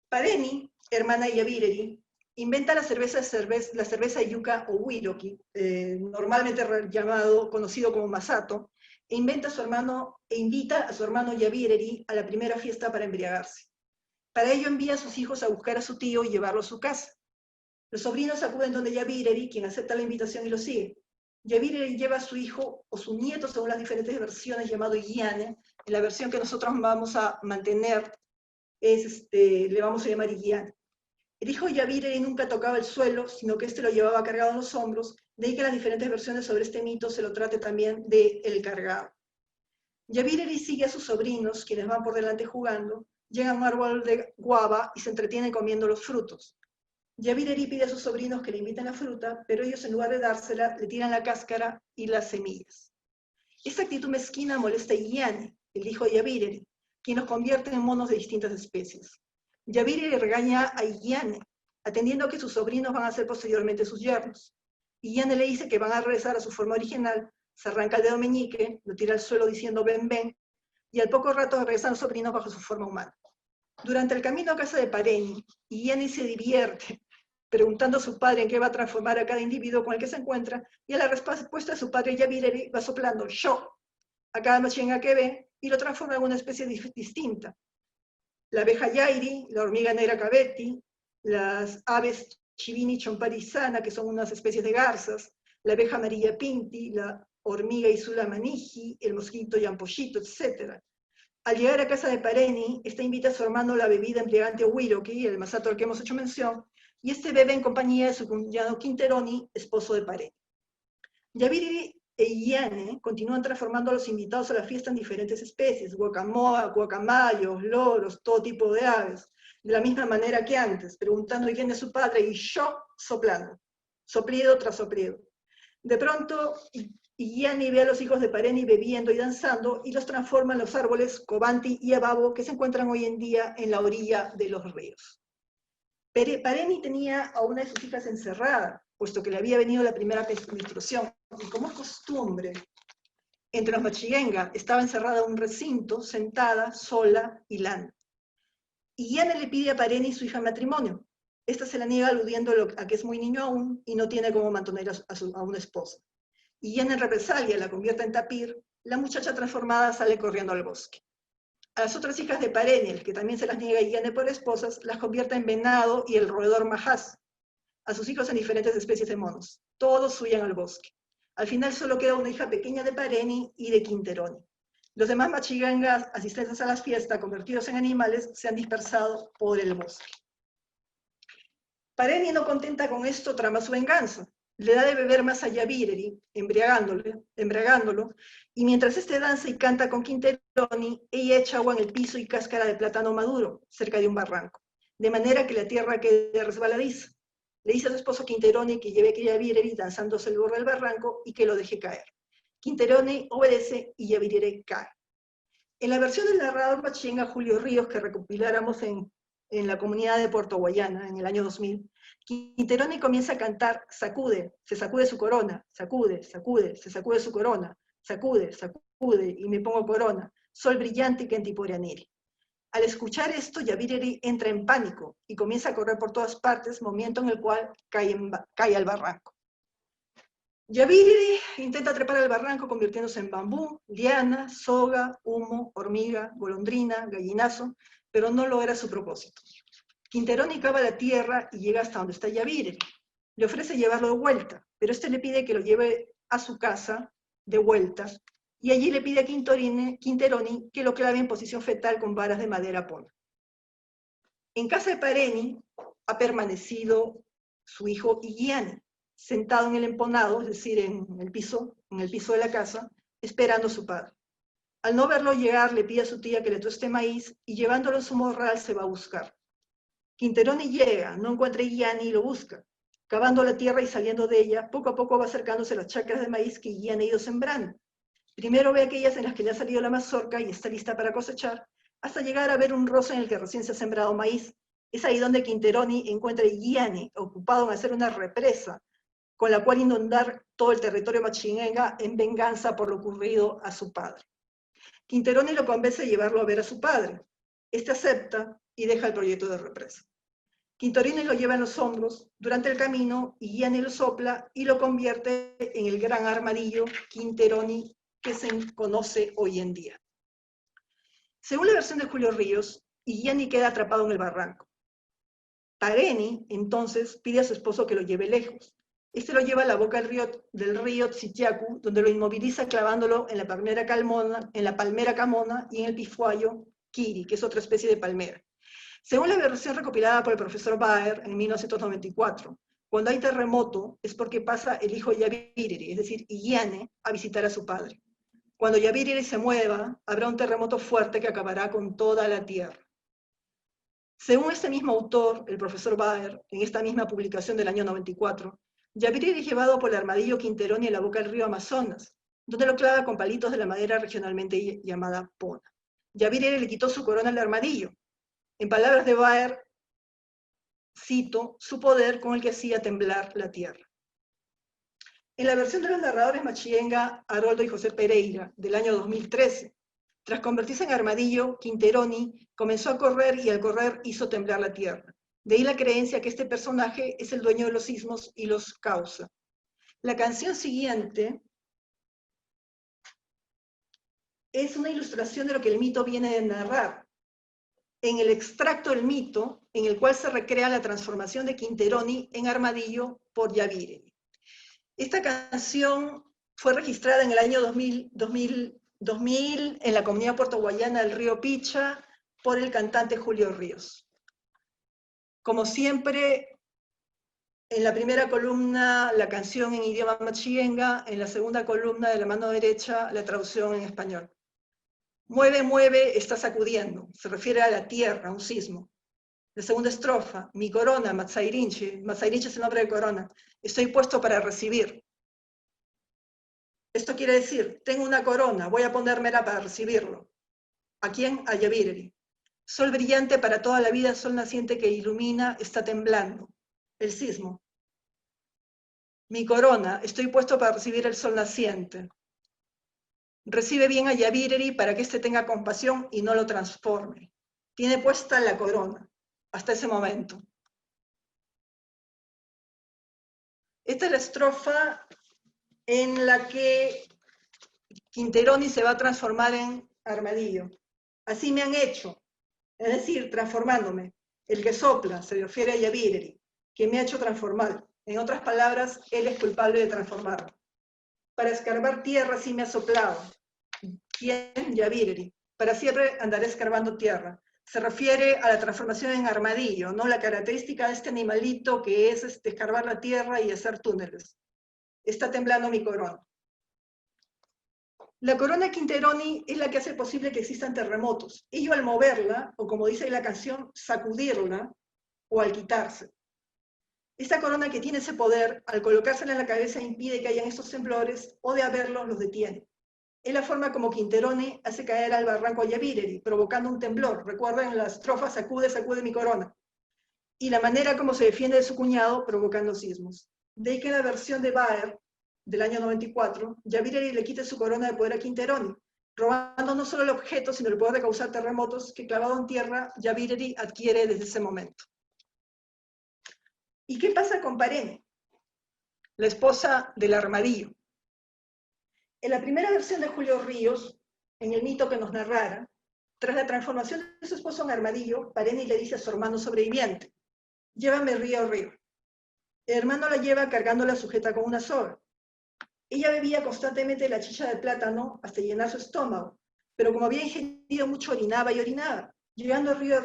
Pareni, hermana de Yavireri, inventa la cerveza yuca o Wiroki, normalmente conocido como Masato, e invita a su hermano Yavireri a la primera fiesta para embriagarse. Para ello envía a sus hijos a buscar a su tío y llevarlo a su casa. Los sobrinos acuden donde Yavireri, quien acepta la invitación y lo sigue. Yavireri lleva a su hijo o su nieto, según las diferentes versiones, llamado Igiane. En la versión que nosotros vamos a mantener, le vamos a llamar Igiane. El hijo de Yavireri nunca tocaba el suelo, sino que lo llevaba cargado en los hombros, de ahí que las diferentes versiones sobre este mito se lo trate también de el cargado. Yavireri sigue a sus sobrinos, quienes van por delante jugando, llegan a un árbol de guava y se entretienen comiendo los frutos. Yavireri pide a sus sobrinos que le inviten la fruta, pero ellos en lugar de dársela, le tiran la cáscara y las semillas. Esta actitud mezquina molesta a Igiane, el hijo de Yavireri, quien los convierte en monos de distintas especies. Yavireri regaña a Igiane, atendiendo a que sus sobrinos van a ser posteriormente sus yernos. Igiane le dice que van a regresar a su forma original, se arranca el dedo meñique, lo tira al suelo diciendo ven, ven, y al poco rato regresan los sobrinos bajo su forma humana. Durante el camino a casa de Pareni, Igiane se divierte, preguntando a su padre en qué va a transformar a cada individuo con el que se encuentra, y a la respuesta de su padre Yavireri va soplando yo a cada machinga que ve, y lo transforma en una especie distinta. La abeja yairi, la hormiga negra cabeti, las aves chivini chomparizana, que son unas especies de garzas, la abeja amarilla pinti, la hormiga isula maniji, el mosquito yampollito, etc. Al llegar a casa de Pareni, esta invita a su hermano la bebida embriagante Wiroki, el masato al que hemos hecho mención, y este bebe en compañía de su cuñado Quinteroni, esposo de Pareni. Yavireri e Igiane continúan transformando a los invitados a la fiesta en diferentes especies, guacamoa, guacamayos, loros, todo tipo de aves, de la misma manera que antes, preguntando quién es su padre y yo soplando, soplido tras soplido. De pronto, Igiane ve a los hijos de Pareni bebiendo y danzando y los transforma en los árboles Cobanti y Ababo que se encuentran hoy en día en la orilla de los ríos. Pareni tenía a una de sus hijas encerrada, puesto que le había venido la primera menstruación, y como es costumbre, entre los machigenga estaba encerrada en un recinto, sentada, sola, hilando. Igiane le pide a Pareni su hija en matrimonio. Esta se la niega aludiendo a que es muy niño aún y no tiene cómo mantener a una esposa. Igiane en represalia la convierte en tapir, la muchacha transformada sale corriendo al bosque. A las otras hijas de Pareni, que también se las niega a Igiane por esposas, las convierte en venado y el roedor majás. A sus hijos en diferentes especies de monos. Todos huyen al bosque. Al final solo queda una hija pequeña de Pareni y de Quinteroni. Los demás machigangas, asistentes a las fiestas, convertidos en animales, se han dispersado por el bosque. Pareni, no contenta con esto, trama su venganza. Le da de beber más a Yavireri, embriagándolo, y mientras este danza y canta con Quinteroni, ella echa agua en el piso y cáscara de plátano maduro, cerca de un barranco, de manera que la tierra quede resbaladiza. Le dice a su esposo Quinteroni que lleve a Yavireri danzándose el borde del barranco y que lo deje caer. Quinteroni obedece y Yavireri cae. En la versión del narrador machinga Julio Ríos, que recopiláramos en la comunidad de Puerto Guayana en el año 2000, Quinteroni comienza a cantar sacude, se sacude su corona, sacude, sacude, se sacude su corona, sacude, sacude y me pongo corona, sol brillante que antiporianiri. Al escuchar esto, Yavireri entra en pánico y comienza a correr por todas partes, momento en el cual cae al barranco. Yavireri intenta trepar al barranco convirtiéndose en bambú, liana, soga, humo, hormiga, golondrina, gallinazo, pero no logra su propósito. Quinteroni cava la tierra y llega hasta donde está Yavireri. Le ofrece llevarlo de vuelta, pero este le pide que lo lleve a su casa de vuelta y allí le pide a Quinteroni que lo clave en posición fetal con varas de madera pona. En casa de Pareni ha permanecido su hijo Higgiani, sentado en el emponado, es decir, en el piso de la casa, esperando a su padre. Al no verlo llegar, le pide a su tía que le tueste maíz y llevándolo en su morral se va a buscar. Quinteroni llega, no encuentra a Higgiani y lo busca. Cavando la tierra y saliendo de ella, poco a poco va acercándose a las chacras de maíz que Higgiani ha ido sembrando. Primero ve aquellas en las que le ha salido la mazorca y está lista para cosechar, hasta llegar a ver un rozo en el que recién se ha sembrado maíz. Es ahí donde Quinteroni encuentra a Higgiani, ocupado en hacer una represa, con la cual inundar todo el territorio machinenga en venganza por lo ocurrido a su padre. Quinteroni lo convence de llevarlo a ver a su padre. Este acepta y deja el proyecto de represa. Quinteroni lo lleva en los hombros. Durante el camino, Higgiani lo sopla y lo convierte en el gran armadillo Quinteroni que se conoce hoy en día. Según la versión de Julio Ríos, Higgiani queda atrapado en el barranco. Pareni, entonces, pide a su esposo que lo lleve lejos. Este lo lleva a la boca del río Tzitiacu, donde lo inmoviliza clavándolo en la palmera camona y en el pifuayo Kiri, que es otra especie de palmera. Según la versión recopilada por el profesor Baer en 1994, cuando hay terremoto es porque pasa el hijo Yaviriri, es decir, Higgiani, a visitar a su padre. Cuando Yaviriri se mueva, habrá un terremoto fuerte que acabará con toda la tierra. Según este mismo autor, el profesor Baer, en esta misma publicación del año 94, Yaviriri es llevado por el armadillo Quinteroni en la boca del río Amazonas, donde lo clava con palitos de la madera regionalmente llamada pona. Yaviriri le quitó su corona al armadillo. En palabras de Baer, cito, su poder con el que hacía temblar la tierra. En la versión de los narradores Machienga, Haroldo y José Pereira, del año 2013, tras convertirse en armadillo, Quinteroni comenzó a correr y al correr hizo temblar la tierra. De ahí la creencia que este personaje es el dueño de los sismos y los causa. La canción siguiente es una ilustración de lo que el mito viene de narrar. En el extracto del mito, en el cual se recrea la transformación de Quinteroni en armadillo por Yaviriri. Esta canción fue registrada en el año 2000 en la comunidad puertoguayana del río Picha por el cantante Julio Ríos. Como siempre, en la primera columna la canción en idioma machienga, en la segunda columna de la mano derecha la traducción en español. Mueve, mueve, está sacudiendo, se refiere a la tierra, a un sismo. La segunda estrofa, mi corona, Matsairinchi es el nombre de corona, estoy puesto para recibir. Esto quiere decir, tengo una corona, voy a ponérmela para recibirlo. ¿A quién? A Yaviriri. Sol brillante para toda la vida, sol naciente que ilumina, está temblando. El sismo. Mi corona, estoy puesto para recibir el sol naciente. Recibe bien a Yaviriri para que éste tenga compasión y no lo transforme. Tiene puesta la corona, hasta ese momento. Esta es la estrofa en la que Quinteroni se va a transformar en armadillo. Así me han hecho, es decir, transformándome. El que sopla se refiere a Yaviriri, que me ha hecho transformar. En otras palabras, él es culpable de transformarme. Para escarbar tierra sí me ha soplado. ¿Quién? Yaviriri. Para siempre andaré escarbando tierra. Se refiere a la transformación en armadillo, ¿no? La característica de este animalito que es escarbar la tierra y hacer túneles. Está temblando mi corona. La corona Quinteroni es la que hace posible que existan terremotos. Ello al moverla, o como dice la canción, sacudirla, o al quitarse. Esta corona que tiene ese poder, al colocársela en la cabeza impide que hayan estos temblores, o de haberlos los detiene. Es la forma como Quinteroni hace caer al barranco a Yaviriri, provocando un temblor. Recuerden la estrofa, sacude, sacude mi corona. Y la manera como se defiende de su cuñado, provocando sismos. De ahí que en la versión de Baer, del año 94, Yaviriri le quita su corona de poder a Quinteroni, robando no solo el objeto, sino el poder de causar terremotos que, clavado en tierra, Yaviriri adquiere desde ese momento. ¿Y qué pasa con Pareni, la esposa del armadillo? En la primera versión de Julio Ríos, en el mito que nos narrara, tras la transformación de su esposo en armadillo, Pareni le dice a su hermano sobreviviente, llévame río. El hermano la lleva cargándola sujeta con una soga. Ella bebía constantemente la chicha de plátano hasta llenar su estómago, pero como había ingerido mucho, orinaba y orinaba. Llegando al río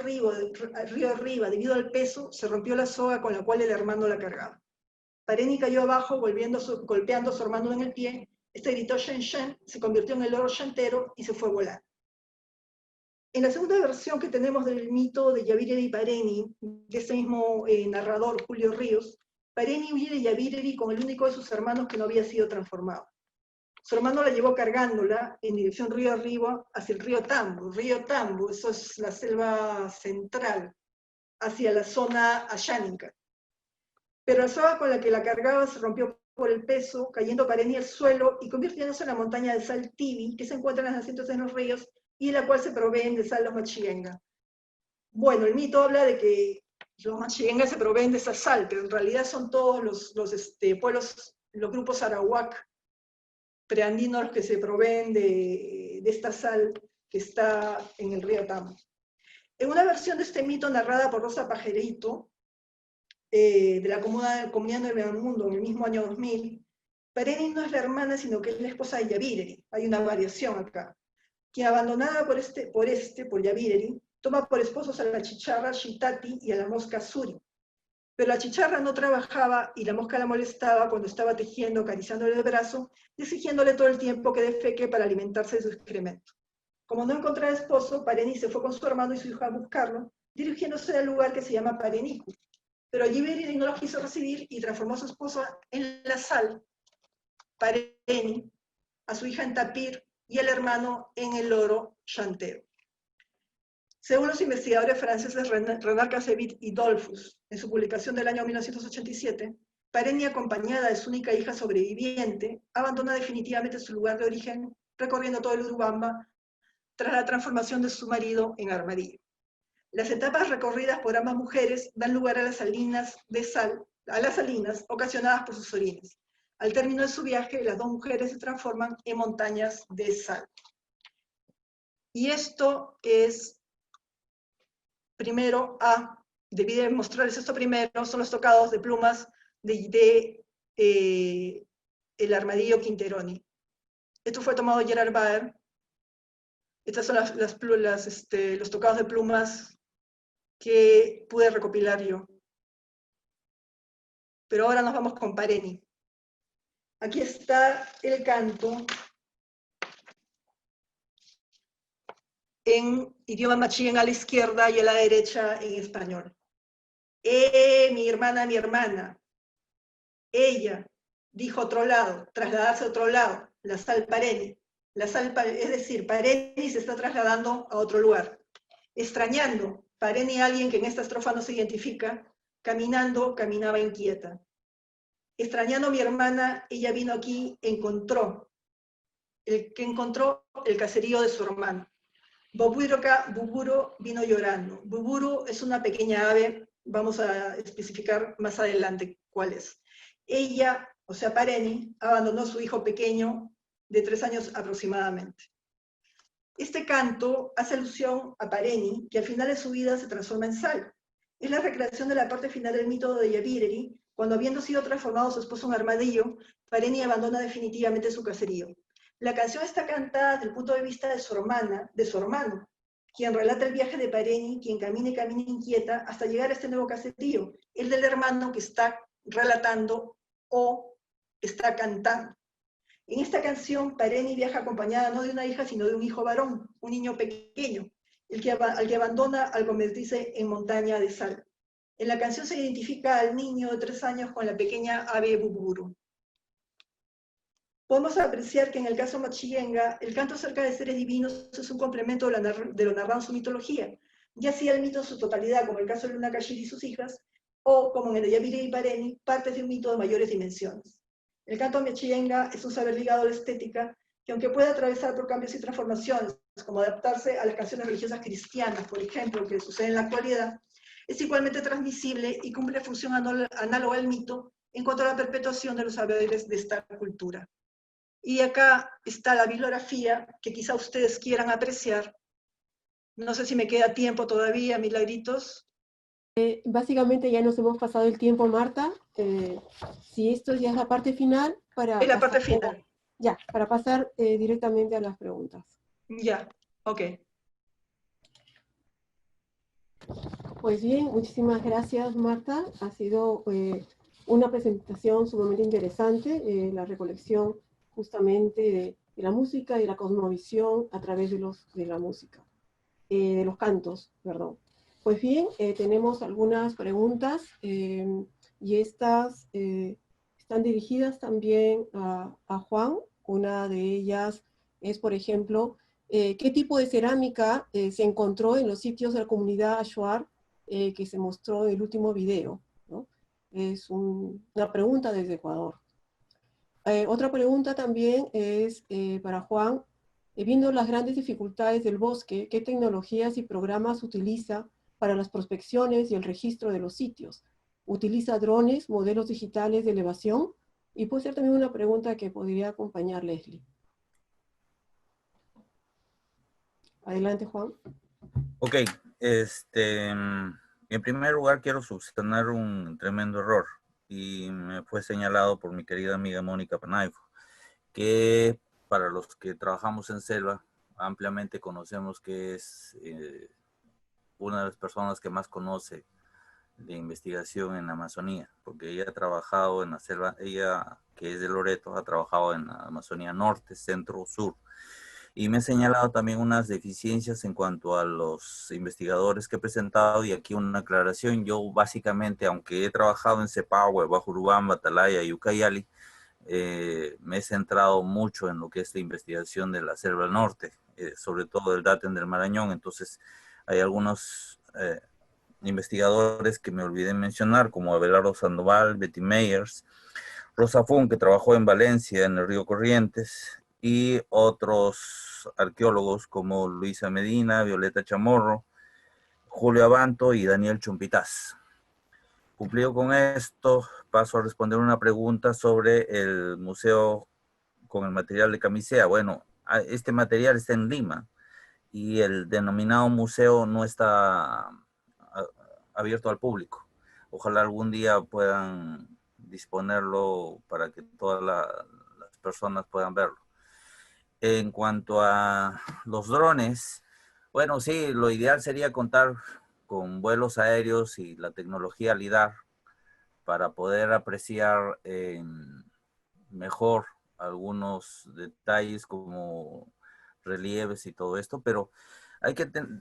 arriba, debido al peso, se rompió la soga con la cual el hermano la cargaba. Pareni cayó abajo, golpeando a su hermano en el pie. Este gritó Shen Shen, se convirtió en el loro llantero y se fue volando. En la segunda versión que tenemos del mito de Yavireri y Pareni, de este mismo narrador, Julio Ríos, Pareni huye de Yavireri con el único de sus hermanos que no había sido transformado. Su hermano la llevó cargándola en dirección río arriba hacia el río Tambo. Río Tambo, eso es la selva central, hacia la zona ayánica. Pero la soga con la que la cargaba se rompió por el peso, cayendo Pareni al suelo y convirtiéndose en la montaña de sal Tibi, que se encuentra en las nacientes de los ríos y de la cual se proveen de sal los Machigenga. Bueno, el mito habla de que los Machigenga se proveen de esa sal, pero en realidad son todos los pueblos, los grupos arawak preandinos los que se proveen de esta sal que está en el río Tambo. En una versión de este mito narrada por Rosa Pajerito, de la Comunidad Nueva del Mundo en el mismo año 2000, Pareni no es la hermana, sino que es la esposa de Yavireri. Hay una variación acá. Quien abandonada por Yavireri, toma por esposos a la chicharra Shitati y a la mosca Suri. Pero la chicharra no trabajaba y la mosca la molestaba cuando estaba tejiendo, acariciándole el brazo, exigiéndole todo el tiempo que defeque para alimentarse de su excremento. Como no encontraba esposo, Pareni se fue con su hermano y su hija a buscarlo, dirigiéndose al lugar que se llama Pareniku. Pero Yavireri no los quiso recibir y transformó a su esposa en la sal, Pareni, a su hija en tapir y al hermano en el loro llantero. Según los investigadores franceses Renard Cassevit y Dollfus, en su publicación del año 1987, Pareni, acompañada de su única hija sobreviviente, abandona definitivamente su lugar de origen, recorriendo todo el Urubamba, tras la transformación de su marido en armadillo. Las etapas recorridas por ambas mujeres dan lugar a las salinas de sal, ocasionadas por sus orines. Al término de su viaje, las dos mujeres se transforman en montañas de sal. Y esto es, primero, debí de mostrarles esto primero, son los tocados de plumas el armadillo Quinteroni. Esto fue tomado de Gerard Baer. Estas son los tocados de plumas que pude recopilar yo. Pero ahora nos vamos con Pareni. Aquí está el canto en idioma machín a la izquierda y a la derecha en español. Mi hermana, ella, dijo otro lado, trasladarse a otro lado, la sal Pareni. Es decir, Pareni se está trasladando a otro lugar. Extrañando, Pareni, alguien que en esta estrofa no se identifica, caminando, caminaba inquieta. Extrañando a mi hermana, ella vino aquí, encontró el caserío de su hermano. Buburo vino llorando. Buburo es una pequeña ave, vamos a especificar más adelante cuál es. Ella, o sea Pareni, abandonó a su hijo pequeño de 3 años aproximadamente. Este canto hace alusión a Pareni, que al final de su vida se transforma en sal. Es la recreación de la parte final del mito de Yavireri, cuando habiendo sido transformado su esposo en armadillo, Pareni abandona definitivamente su caserío. La canción está cantada desde el punto de vista de su hermano, quien relata el viaje de Pareni, quien camina y camina inquieta hasta llegar a este nuevo caserío, el del hermano que está relatando o está cantando. En esta canción, Pareni viaja acompañada no de una hija, sino de un hijo varón, un niño pequeño, al que abandona al convertirse en montaña de sal. En la canción se identifica al niño de 3 años con la pequeña ave Buburo. Podemos apreciar que en el caso Machillenga, el canto acerca de seres divinos es un complemento de lo narrado en su mitología, ya sea el mito en su totalidad, como el caso de Luna Kashiri y sus hijas, o, como en el de Yavireri y Pareni, partes de un mito de mayores dimensiones. El canto Machillenga es un saber ligado a la estética, que aunque puede atravesar por cambios y transformaciones, como adaptarse a las canciones religiosas cristianas, por ejemplo, que sucede en la actualidad, es igualmente transmisible y cumple función análoga al mito en cuanto a la perpetuación de los saberes de esta cultura. Y acá está la bibliografía que quizá ustedes quieran apreciar. No sé si me queda tiempo todavía, milagritos. Básicamente ya nos hemos pasado el tiempo, Marta. Si esto ya es la parte final, Es la parte final. Ya, para pasar directamente a las preguntas. Ya, ok. Pues bien, muchísimas gracias, Marta. Ha sido una presentación sumamente interesante, la recolección justamente de la música y la cosmovisión a través de la música, de los cantos, perdón. Pues bien, tenemos algunas preguntas y estas están dirigidas también a Juan. Una de ellas es, por ejemplo, ¿qué tipo de cerámica se encontró en los sitios de la comunidad Ashuar que se mostró en el último video? ¿No? Es una pregunta desde Ecuador. Otra pregunta también es para Juan. Viendo las grandes dificultades del bosque, ¿qué tecnologías y programas utiliza para las prospecciones y el registro de los sitios? ¿Utiliza drones, modelos digitales de elevación? Y puede ser también una pregunta que podría acompañar Leslie. Adelante, Juan. Ok, en primer lugar quiero subsanar un tremendo error y me fue señalado por mi querida amiga Mónica Panaifo, que para los que trabajamos en selva ampliamente conocemos que es una de las personas que más conoce de investigación en la Amazonía, porque ella ha trabajado en la selva, ella que es de Loreto, ha trabajado en la Amazonía Norte, Centro, Sur. Y me ha señalado también unas deficiencias en cuanto a los investigadores que he presentado, y aquí una aclaración. Yo básicamente, aunque he trabajado en Cepagüe, Bajo Urubamba, Atalaya y Ucayali, me he centrado mucho en lo que es la investigación de la selva del norte, sobre todo el Daten del Marañón. Entonces hay algunos investigadores que me olvidé mencionar, como Abelardo Sandoval, Betty Meyers, Rosa Fun, que trabajó en Valencia, en el río Corrientes, y otros arqueólogos como Luisa Medina, Violeta Chamorro, Julio Abanto y Daniel Chumpitaz. Cumplido con esto, paso a responder una pregunta sobre el museo con el material de camisea. Bueno, este material está en Lima y el denominado museo no está abierto al público. Ojalá algún día puedan disponerlo para que todas las personas puedan verlo. En cuanto a los drones, bueno, sí, lo ideal sería contar con vuelos aéreos y la tecnología LIDAR para poder apreciar mejor algunos detalles como relieves y todo esto, pero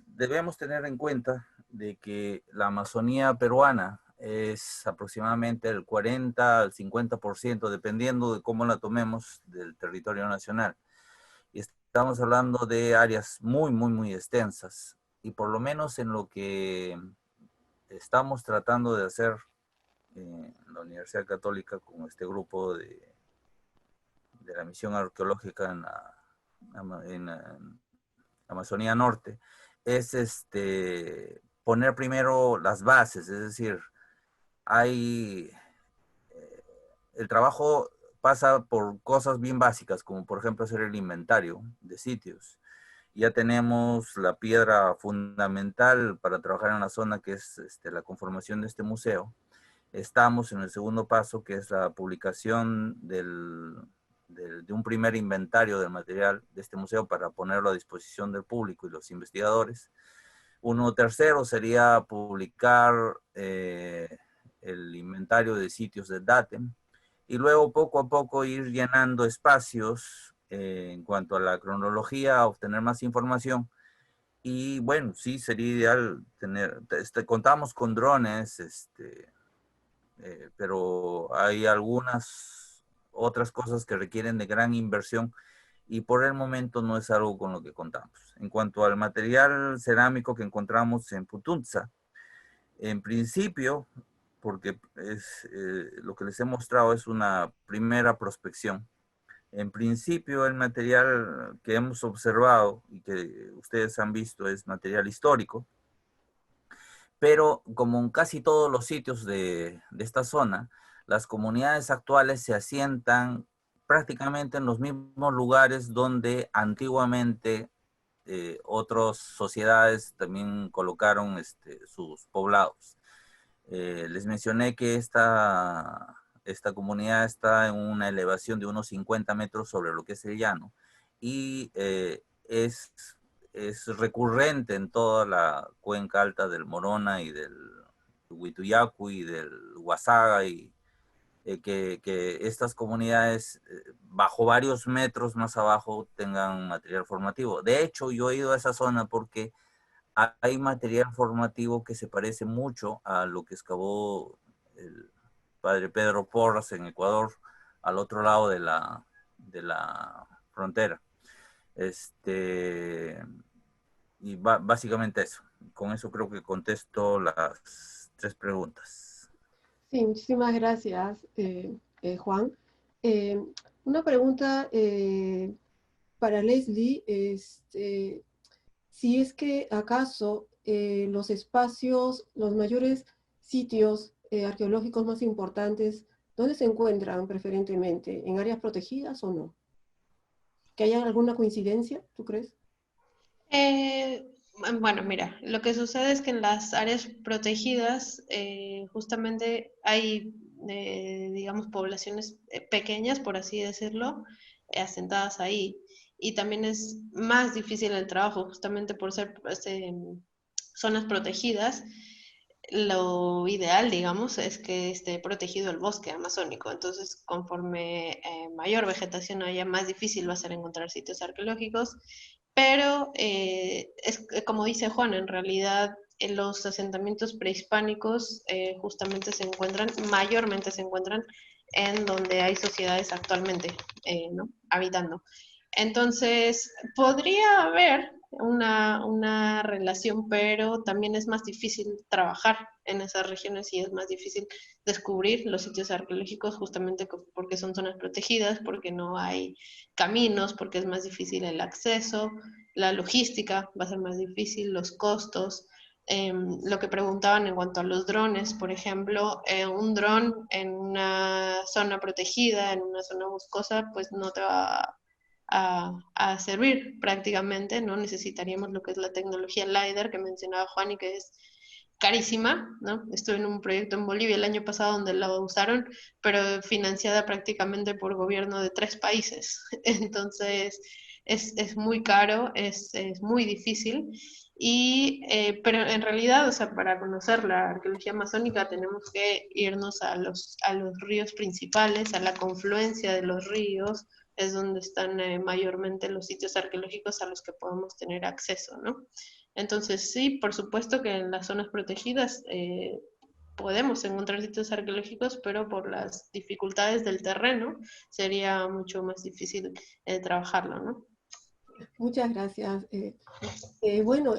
debemos tener en cuenta de que la Amazonía peruana es aproximadamente el 40 al 50%, dependiendo de cómo la tomemos, del territorio nacional. Y estamos hablando de áreas muy, muy, muy extensas. Y por lo menos en lo que estamos tratando de hacer en la Universidad Católica con este grupo de la misión arqueológica en la Amazonía Norte, es poner primero las bases, es decir, el trabajo pasa por cosas bien básicas, como por ejemplo hacer el inventario de sitios. Ya tenemos la piedra fundamental para trabajar en la zona, que es la conformación de este museo. Estamos en el segundo paso, que es la publicación de un primer inventario del material de este museo para ponerlo a disposición del público y los investigadores. Uno tercero sería publicar el inventario de sitios del DATEM, y luego poco a poco ir llenando espacios en cuanto a la cronología, obtener más información. Y bueno, sí, sería ideal tener, contamos con drones, pero hay algunas otras cosas que requieren de gran inversión y por el momento no es algo con lo que contamos. En cuanto al material cerámico que encontramos en Putunza, en principio, porque lo que les he mostrado es una primera prospección. En principio, el material que hemos observado y que ustedes han visto es material histórico, pero como en casi todos los sitios de esta zona, las comunidades actuales se asientan prácticamente en los mismos lugares donde antiguamente otras sociedades también colocaron sus poblados. Les mencioné que esta comunidad está en una elevación de unos 50 metros sobre lo que es el llano y es recurrente en toda la cuenca alta del Morona y del Huituyacu y del Huasaga y que estas comunidades bajo varios metros más abajo tengan material formativo. De hecho, yo he ido a esa zona porque hay material formativo que se parece mucho a lo que excavó el padre Pedro Porras en Ecuador, al otro lado de la frontera. Y básicamente eso. Con eso creo que contesto las 3 preguntas. Sí, muchísimas gracias, Juan. Una pregunta para Leslie, si es que acaso los espacios, los mayores sitios arqueológicos más importantes, ¿dónde se encuentran preferentemente? ¿En áreas protegidas o no? ¿Que haya alguna coincidencia, tú crees? Bueno, mira, lo que sucede es que en las áreas protegidas justamente hay, digamos, poblaciones pequeñas, por así decirlo, asentadas ahí. Y también es más difícil el trabajo, justamente por ser zonas protegidas. Lo ideal, digamos, es que esté protegido el bosque amazónico. Entonces, conforme mayor vegetación haya, más difícil va a ser encontrar sitios arqueológicos. Pero es como dice Juan, en realidad en los asentamientos prehispánicos justamente mayormente se encuentran en donde hay sociedades actualmente, ¿no? Habitando. Entonces, podría haber una relación, pero también es más difícil trabajar en esas regiones y es más difícil descubrir los sitios arqueológicos justamente porque son zonas protegidas, porque no hay caminos, porque es más difícil el acceso, la logística va a ser más difícil, los costos. Lo que preguntaban en cuanto a los drones, por ejemplo, un dron en una zona protegida, en una zona boscosa, pues no te va a servir prácticamente, ¿no? Necesitaríamos lo que es la tecnología LiDAR que mencionaba Juan y que es carísima, ¿no? Estuve en un proyecto en Bolivia el año pasado donde la usaron, pero financiada prácticamente por gobierno de 3 países. Entonces, es muy caro, es muy difícil. Pero en realidad, o sea, para conocer la arqueología amazónica tenemos que irnos a los ríos principales, a la confluencia de los ríos, es donde están mayormente los sitios arqueológicos a los que podemos tener acceso, ¿no? Entonces, sí, por supuesto que en las zonas protegidas podemos encontrar sitios arqueológicos, pero por las dificultades del terreno sería mucho más difícil trabajarlo, ¿no? Muchas gracias. Bueno,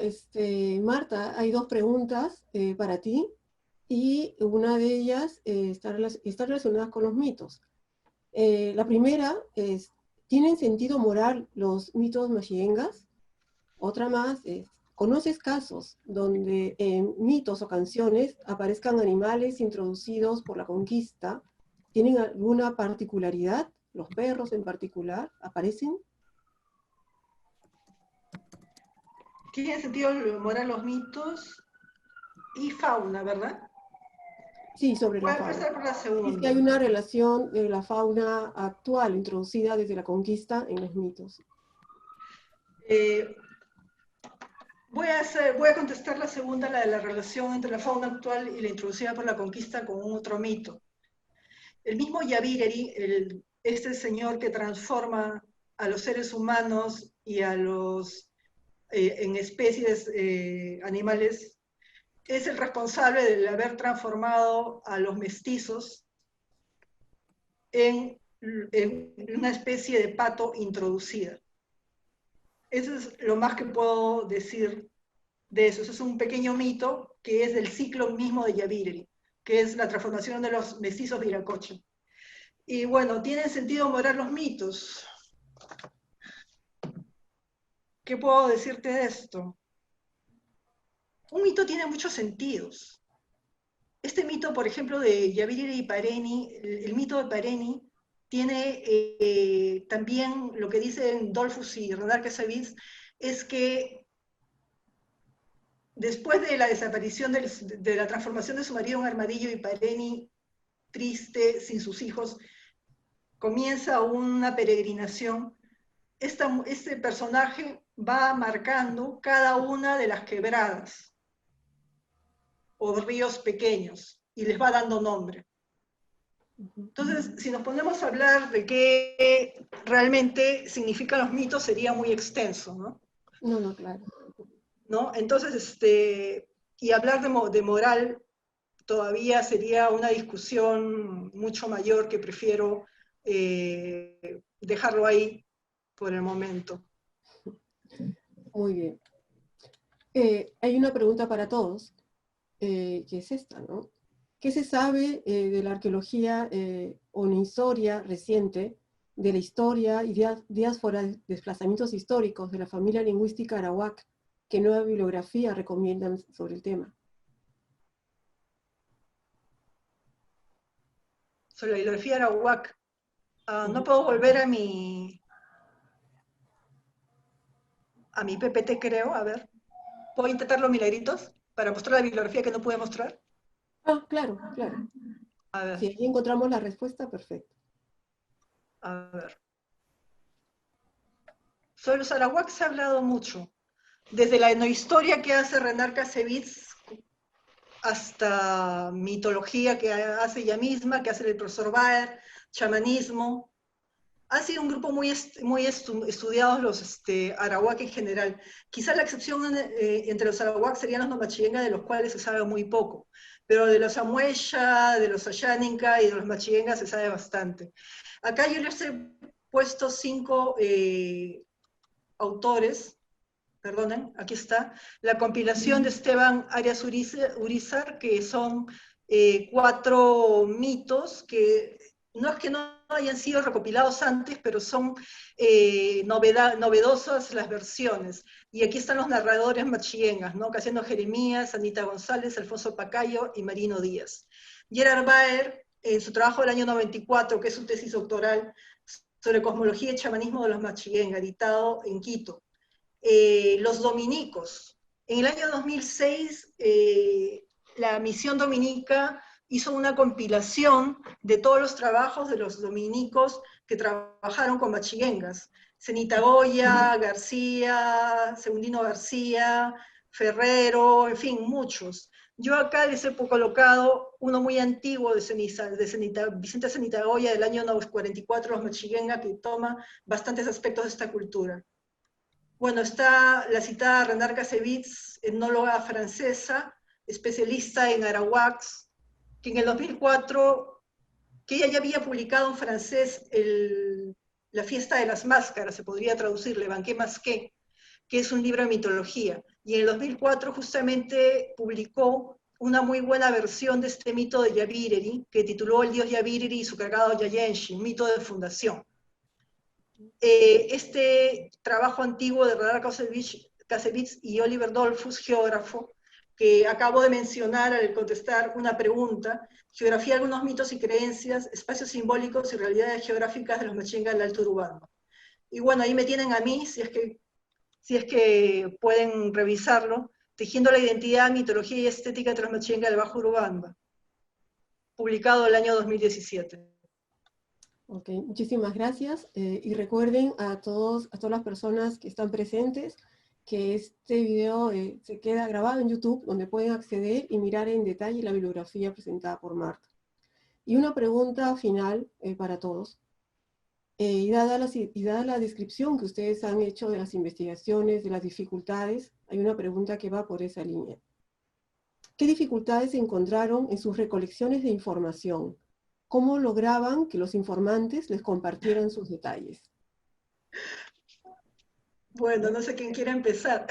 Marta, hay 2 preguntas para ti y una de ellas está relacionada con los mitos. La primera es, ¿tienen sentido moral los mitos machiengas? Otra más es, ¿conoces casos donde en mitos o canciones aparezcan animales introducidos por la conquista? ¿Tienen alguna particularidad? ¿Los perros en particular aparecen? Tiene sentido moral los mitos y fauna, ¿verdad? Sí, sobre Voy la a fauna. empezar por la Es que hay segunda. una relación de la fauna actual, introducida desde la conquista en los mitos. Voy a contestar la segunda, la de la relación entre la fauna actual y la introducida por la conquista con un otro mito. El mismo Yavireri, este señor que transforma a los seres humanos y a en especies animales, es el responsable de haber transformado a los mestizos en una especie de pato introducida. Eso es lo más que puedo decir de eso. Eso es un pequeño mito que es del ciclo mismo de Yavireri, que es la transformación de los mestizos de Viracocha. Y bueno, ¿tienen sentido morar los mitos? ¿Qué puedo decirte de esto? Un mito tiene muchos sentidos. Este mito, por ejemplo, de Yavireri y Pareni, el mito de Pareni, tiene también lo que dicen Dollfuss y Renard Cassavis, es que después de la desaparición de la transformación de su marido en armadillo y Pareni, triste, sin sus hijos, comienza una peregrinación. Este personaje va marcando cada una de las quebradas o ríos pequeños y les va dando nombre. Entonces, si nos ponemos a hablar de qué realmente significan los mitos, sería muy extenso, ¿no? No, claro. ¿No? Entonces, y hablar de moral todavía sería una discusión mucho mayor que prefiero dejarlo ahí por el momento. Muy bien. Hay una pregunta para todos, que es esta, ¿no? ¿Qué se sabe de la arqueología o una historia reciente de la historia y diáspora de desplazamientos históricos de la familia lingüística arawak? ¿Qué nueva bibliografía recomiendan sobre el tema? Sobre la bibliografía arawak, no puedo volver a mi PPT, creo, a ver. ¿Puedo intentarlo, milagritos? Para mostrar la bibliografía que no pude mostrar. Ah, claro, claro. A ver. Si ahí encontramos la respuesta, perfecto. A ver. Sobre los arawak se ha hablado mucho. Desde la etnohistoria que hace Renar Casevitz hasta mitología que hace ella misma, que hace el profesor Baer, chamanismo. Ha sido un grupo muy estudiados los arawak en general. Quizá la excepción entre los arawak serían los nomachillenga, de los cuales se sabe muy poco. Pero de los amuesha, de los ayáninca y de los machillenga se sabe bastante. Acá yo les he puesto 5 autores. Perdonen, aquí está, la compilación de Esteban Arias Urizar, que son 4 mitos que no es que no hayan sido recopilados antes, pero son novedosas las versiones. Y aquí están los narradores machillengas, ¿no? Casiano Jeremías, Anita González, Alfonso Pacayo y Marino Díaz. Gerard Baer, en su trabajo del año 94, que es su tesis doctoral sobre cosmología y chamanismo de los machillengas, editado en Quito. Los dominicos. En el año 2006, la misión dominica hizo una compilación de todos los trabajos de los dominicos que trabajaron con machillengas. Cenita Goya, García, Segundino García, Ferrero, en fin, muchos. Yo acá les he colocado uno muy antiguo de Vicente Cenita Goya del año 44, los machillengas, que toma bastantes aspectos de esta cultura. Bueno, está la citada Renar Casevitz, etnóloga francesa, especialista en arawaks, que en el 2004, que ella ya había publicado en francés La fiesta de las máscaras, se podría traducir, Le Banquet Masqué, que es un libro de mitología. Y en el 2004 justamente publicó una muy buena versión de este mito de Yavireri, que tituló El dios Yavireri y su cargado Yayenshi, un mito de fundación. Este trabajo antiguo de Renar Casevitz y Oliver Dollfuss, geógrafo, que acabo de mencionar al contestar una pregunta, geografía de algunos mitos y creencias, espacios simbólicos y realidades geográficas de los machillengas del Alto Urubamba. Y bueno, ahí me tienen a mí, si es que pueden revisarlo, Tejiendo la identidad, mitología y estética de los machillengas del Bajo Urubamba, publicado el año 2017. Ok, muchísimas gracias. Y recuerden a todas las personas que están presentes que este video se queda grabado en YouTube, donde pueden acceder y mirar en detalle la bibliografía presentada por Marta. Y una pregunta final para todos. Y dada la descripción que ustedes han hecho de las investigaciones, de las dificultades, hay una pregunta que va por esa línea. ¿Qué dificultades encontraron en sus recolecciones de información? ¿Cómo lograban que los informantes les compartieran sus detalles? Bueno, no sé quién quiere empezar.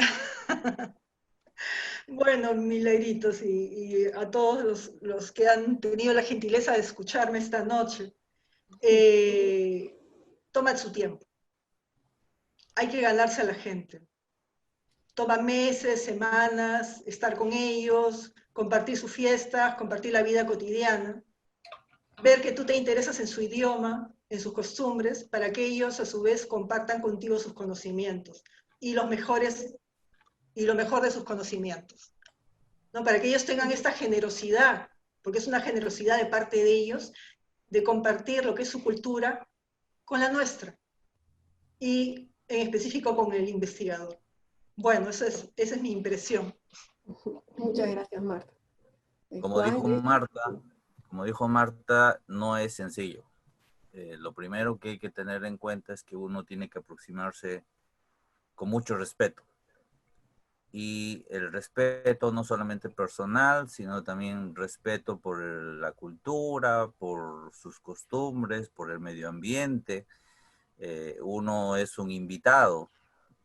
Bueno, milagritos, y a todos los que han tenido la gentileza de escucharme esta noche, toman su tiempo. Hay que ganarse a la gente. Toma meses, semanas, estar con ellos, compartir sus fiestas, compartir la vida cotidiana, ver que tú te interesas en su idioma, en sus costumbres, para que ellos a su vez compartan contigo sus conocimientos y lo mejor de sus conocimientos. ¿no? Para que ellos tengan esta generosidad, porque es una generosidad de parte de ellos, de compartir lo que es su cultura con la nuestra, y en específico con el investigador. Bueno, esa es mi impresión. Muchas gracias, Marta. Como Juan, dijo Marta, no es sencillo. Lo primero que hay que tener en cuenta es que uno tiene que aproximarse con mucho respeto. Y el respeto no solamente personal, sino también respeto por la cultura, por sus costumbres, por el medio ambiente. Uno es un invitado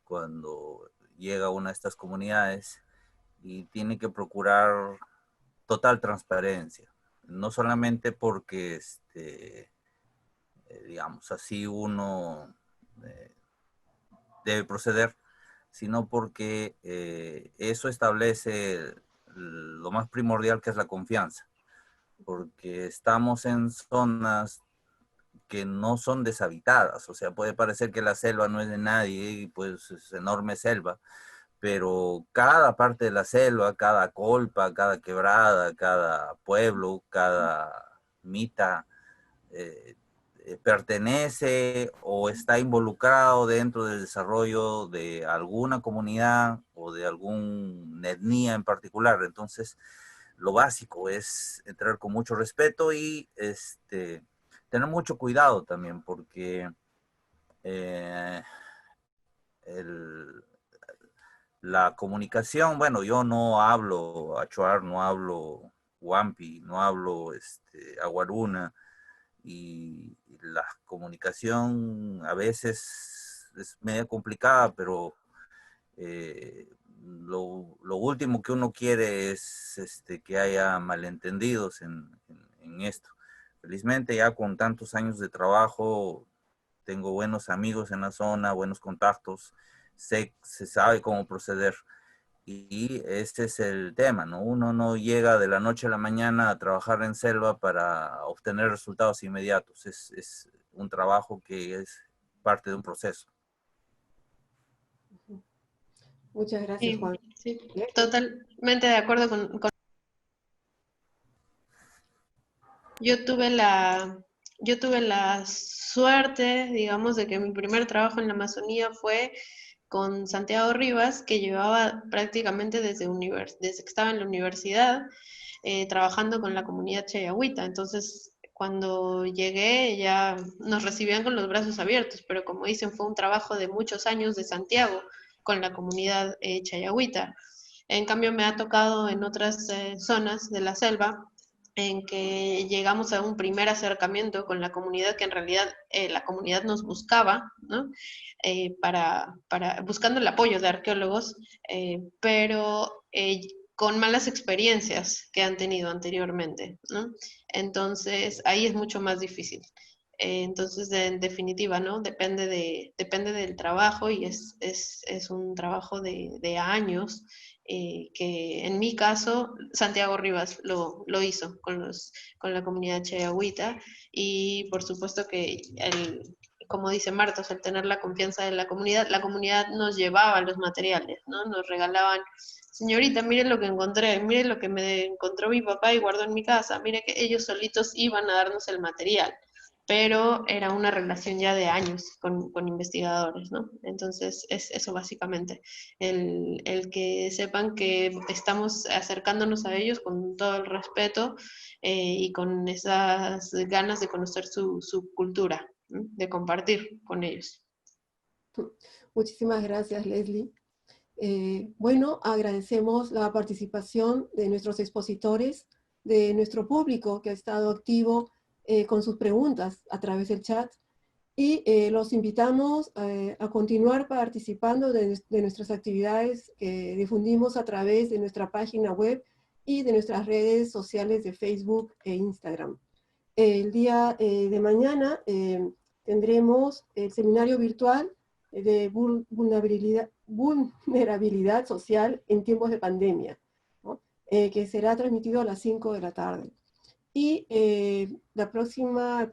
cuando llega a una de estas comunidades y tiene que procurar total transparencia. No solamente porque, digamos, así uno debe proceder, sino porque eso establece lo más primordial, que es la confianza, porque estamos en zonas que no son deshabitadas. O sea, puede parecer que la selva no es de nadie y pues es enorme selva, pero cada parte de la selva, cada colpa, cada quebrada, cada pueblo, cada mita, pertenece o está involucrado dentro del desarrollo de alguna comunidad o de alguna etnia en particular. Entonces, lo básico es entrar con mucho respeto y tener mucho cuidado también, porque la comunicación, bueno, yo no hablo achuar, no hablo huampi, no hablo aguaruna, y la comunicación a veces es medio complicada, pero lo último que uno quiere es que haya malentendidos en esto. Felizmente ya con tantos años de trabajo tengo buenos amigos en la zona, buenos contactos, se sabe cómo proceder. Y este es el tema, ¿no? Uno no llega de la noche a la mañana a trabajar en selva para obtener resultados inmediatos. Es un trabajo que es parte de un proceso. muchas gracias, Sí, Juan. sí, totalmente de acuerdo con... Yo tuve la suerte, digamos, de que mi primer trabajo en la Amazonía fue con Santiago Rivas, que llevaba prácticamente desde que estaba en la universidad, trabajando con la comunidad chayagüita. Entonces, cuando llegué ya nos recibían con los brazos abiertos, pero como dicen, fue un trabajo de muchos años de Santiago con la comunidad chayagüita. En cambio, me ha tocado en otras zonas de la selva en que llegamos a un primer acercamiento con la comunidad, que en realidad la comunidad nos buscaba, ¿no? Buscando el apoyo de arqueólogos, pero con malas experiencias que han tenido anteriormente, ¿no? Entonces, ahí es mucho más difícil. Entonces, en definitiva, ¿no? Depende del trabajo y es un trabajo de años, que en mi caso Santiago Rivas lo hizo con la comunidad chayagüita, y por supuesto que como dice Martos, el tener la confianza de la comunidad nos llevaba los materiales, ¿no? Nos regalaban: señorita, mire lo que encontré, mire lo que me encontró mi papá y guardó en mi casa, mire que ellos solitos iban a darnos el material, pero era una relación ya de años con investigadores, ¿no? Entonces, es eso básicamente, el que sepan que estamos acercándonos a ellos con todo el respeto, y con esas ganas de conocer su cultura, ¿no? De compartir con ellos. Muchísimas gracias, Leslie. Bueno, agradecemos la participación de nuestros expositores, de nuestro público que ha estado activo con sus preguntas a través del chat, y los invitamos a continuar participando de nuestras actividades que difundimos a través de nuestra página web y de nuestras redes sociales de Facebook e Instagram. El día de mañana tendremos el seminario virtual de vulnerabilidad social en tiempos de pandemia, ¿no? Que será transmitido a las 5 de la tarde. Y la próxima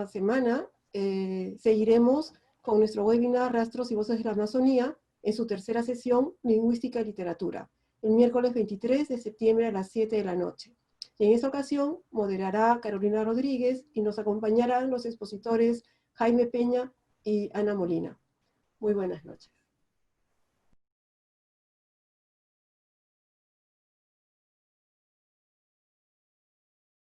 semana seguiremos con nuestro webinar Rastros y Voces de la Amazonía en su tercera sesión, Lingüística y Literatura. el miércoles 23 de septiembre a las 7 de la noche. Y en esta ocasión moderará Carolina Rodríguez y nos acompañarán los expositores Jaime Peña y Ana Molina. Muy buenas noches.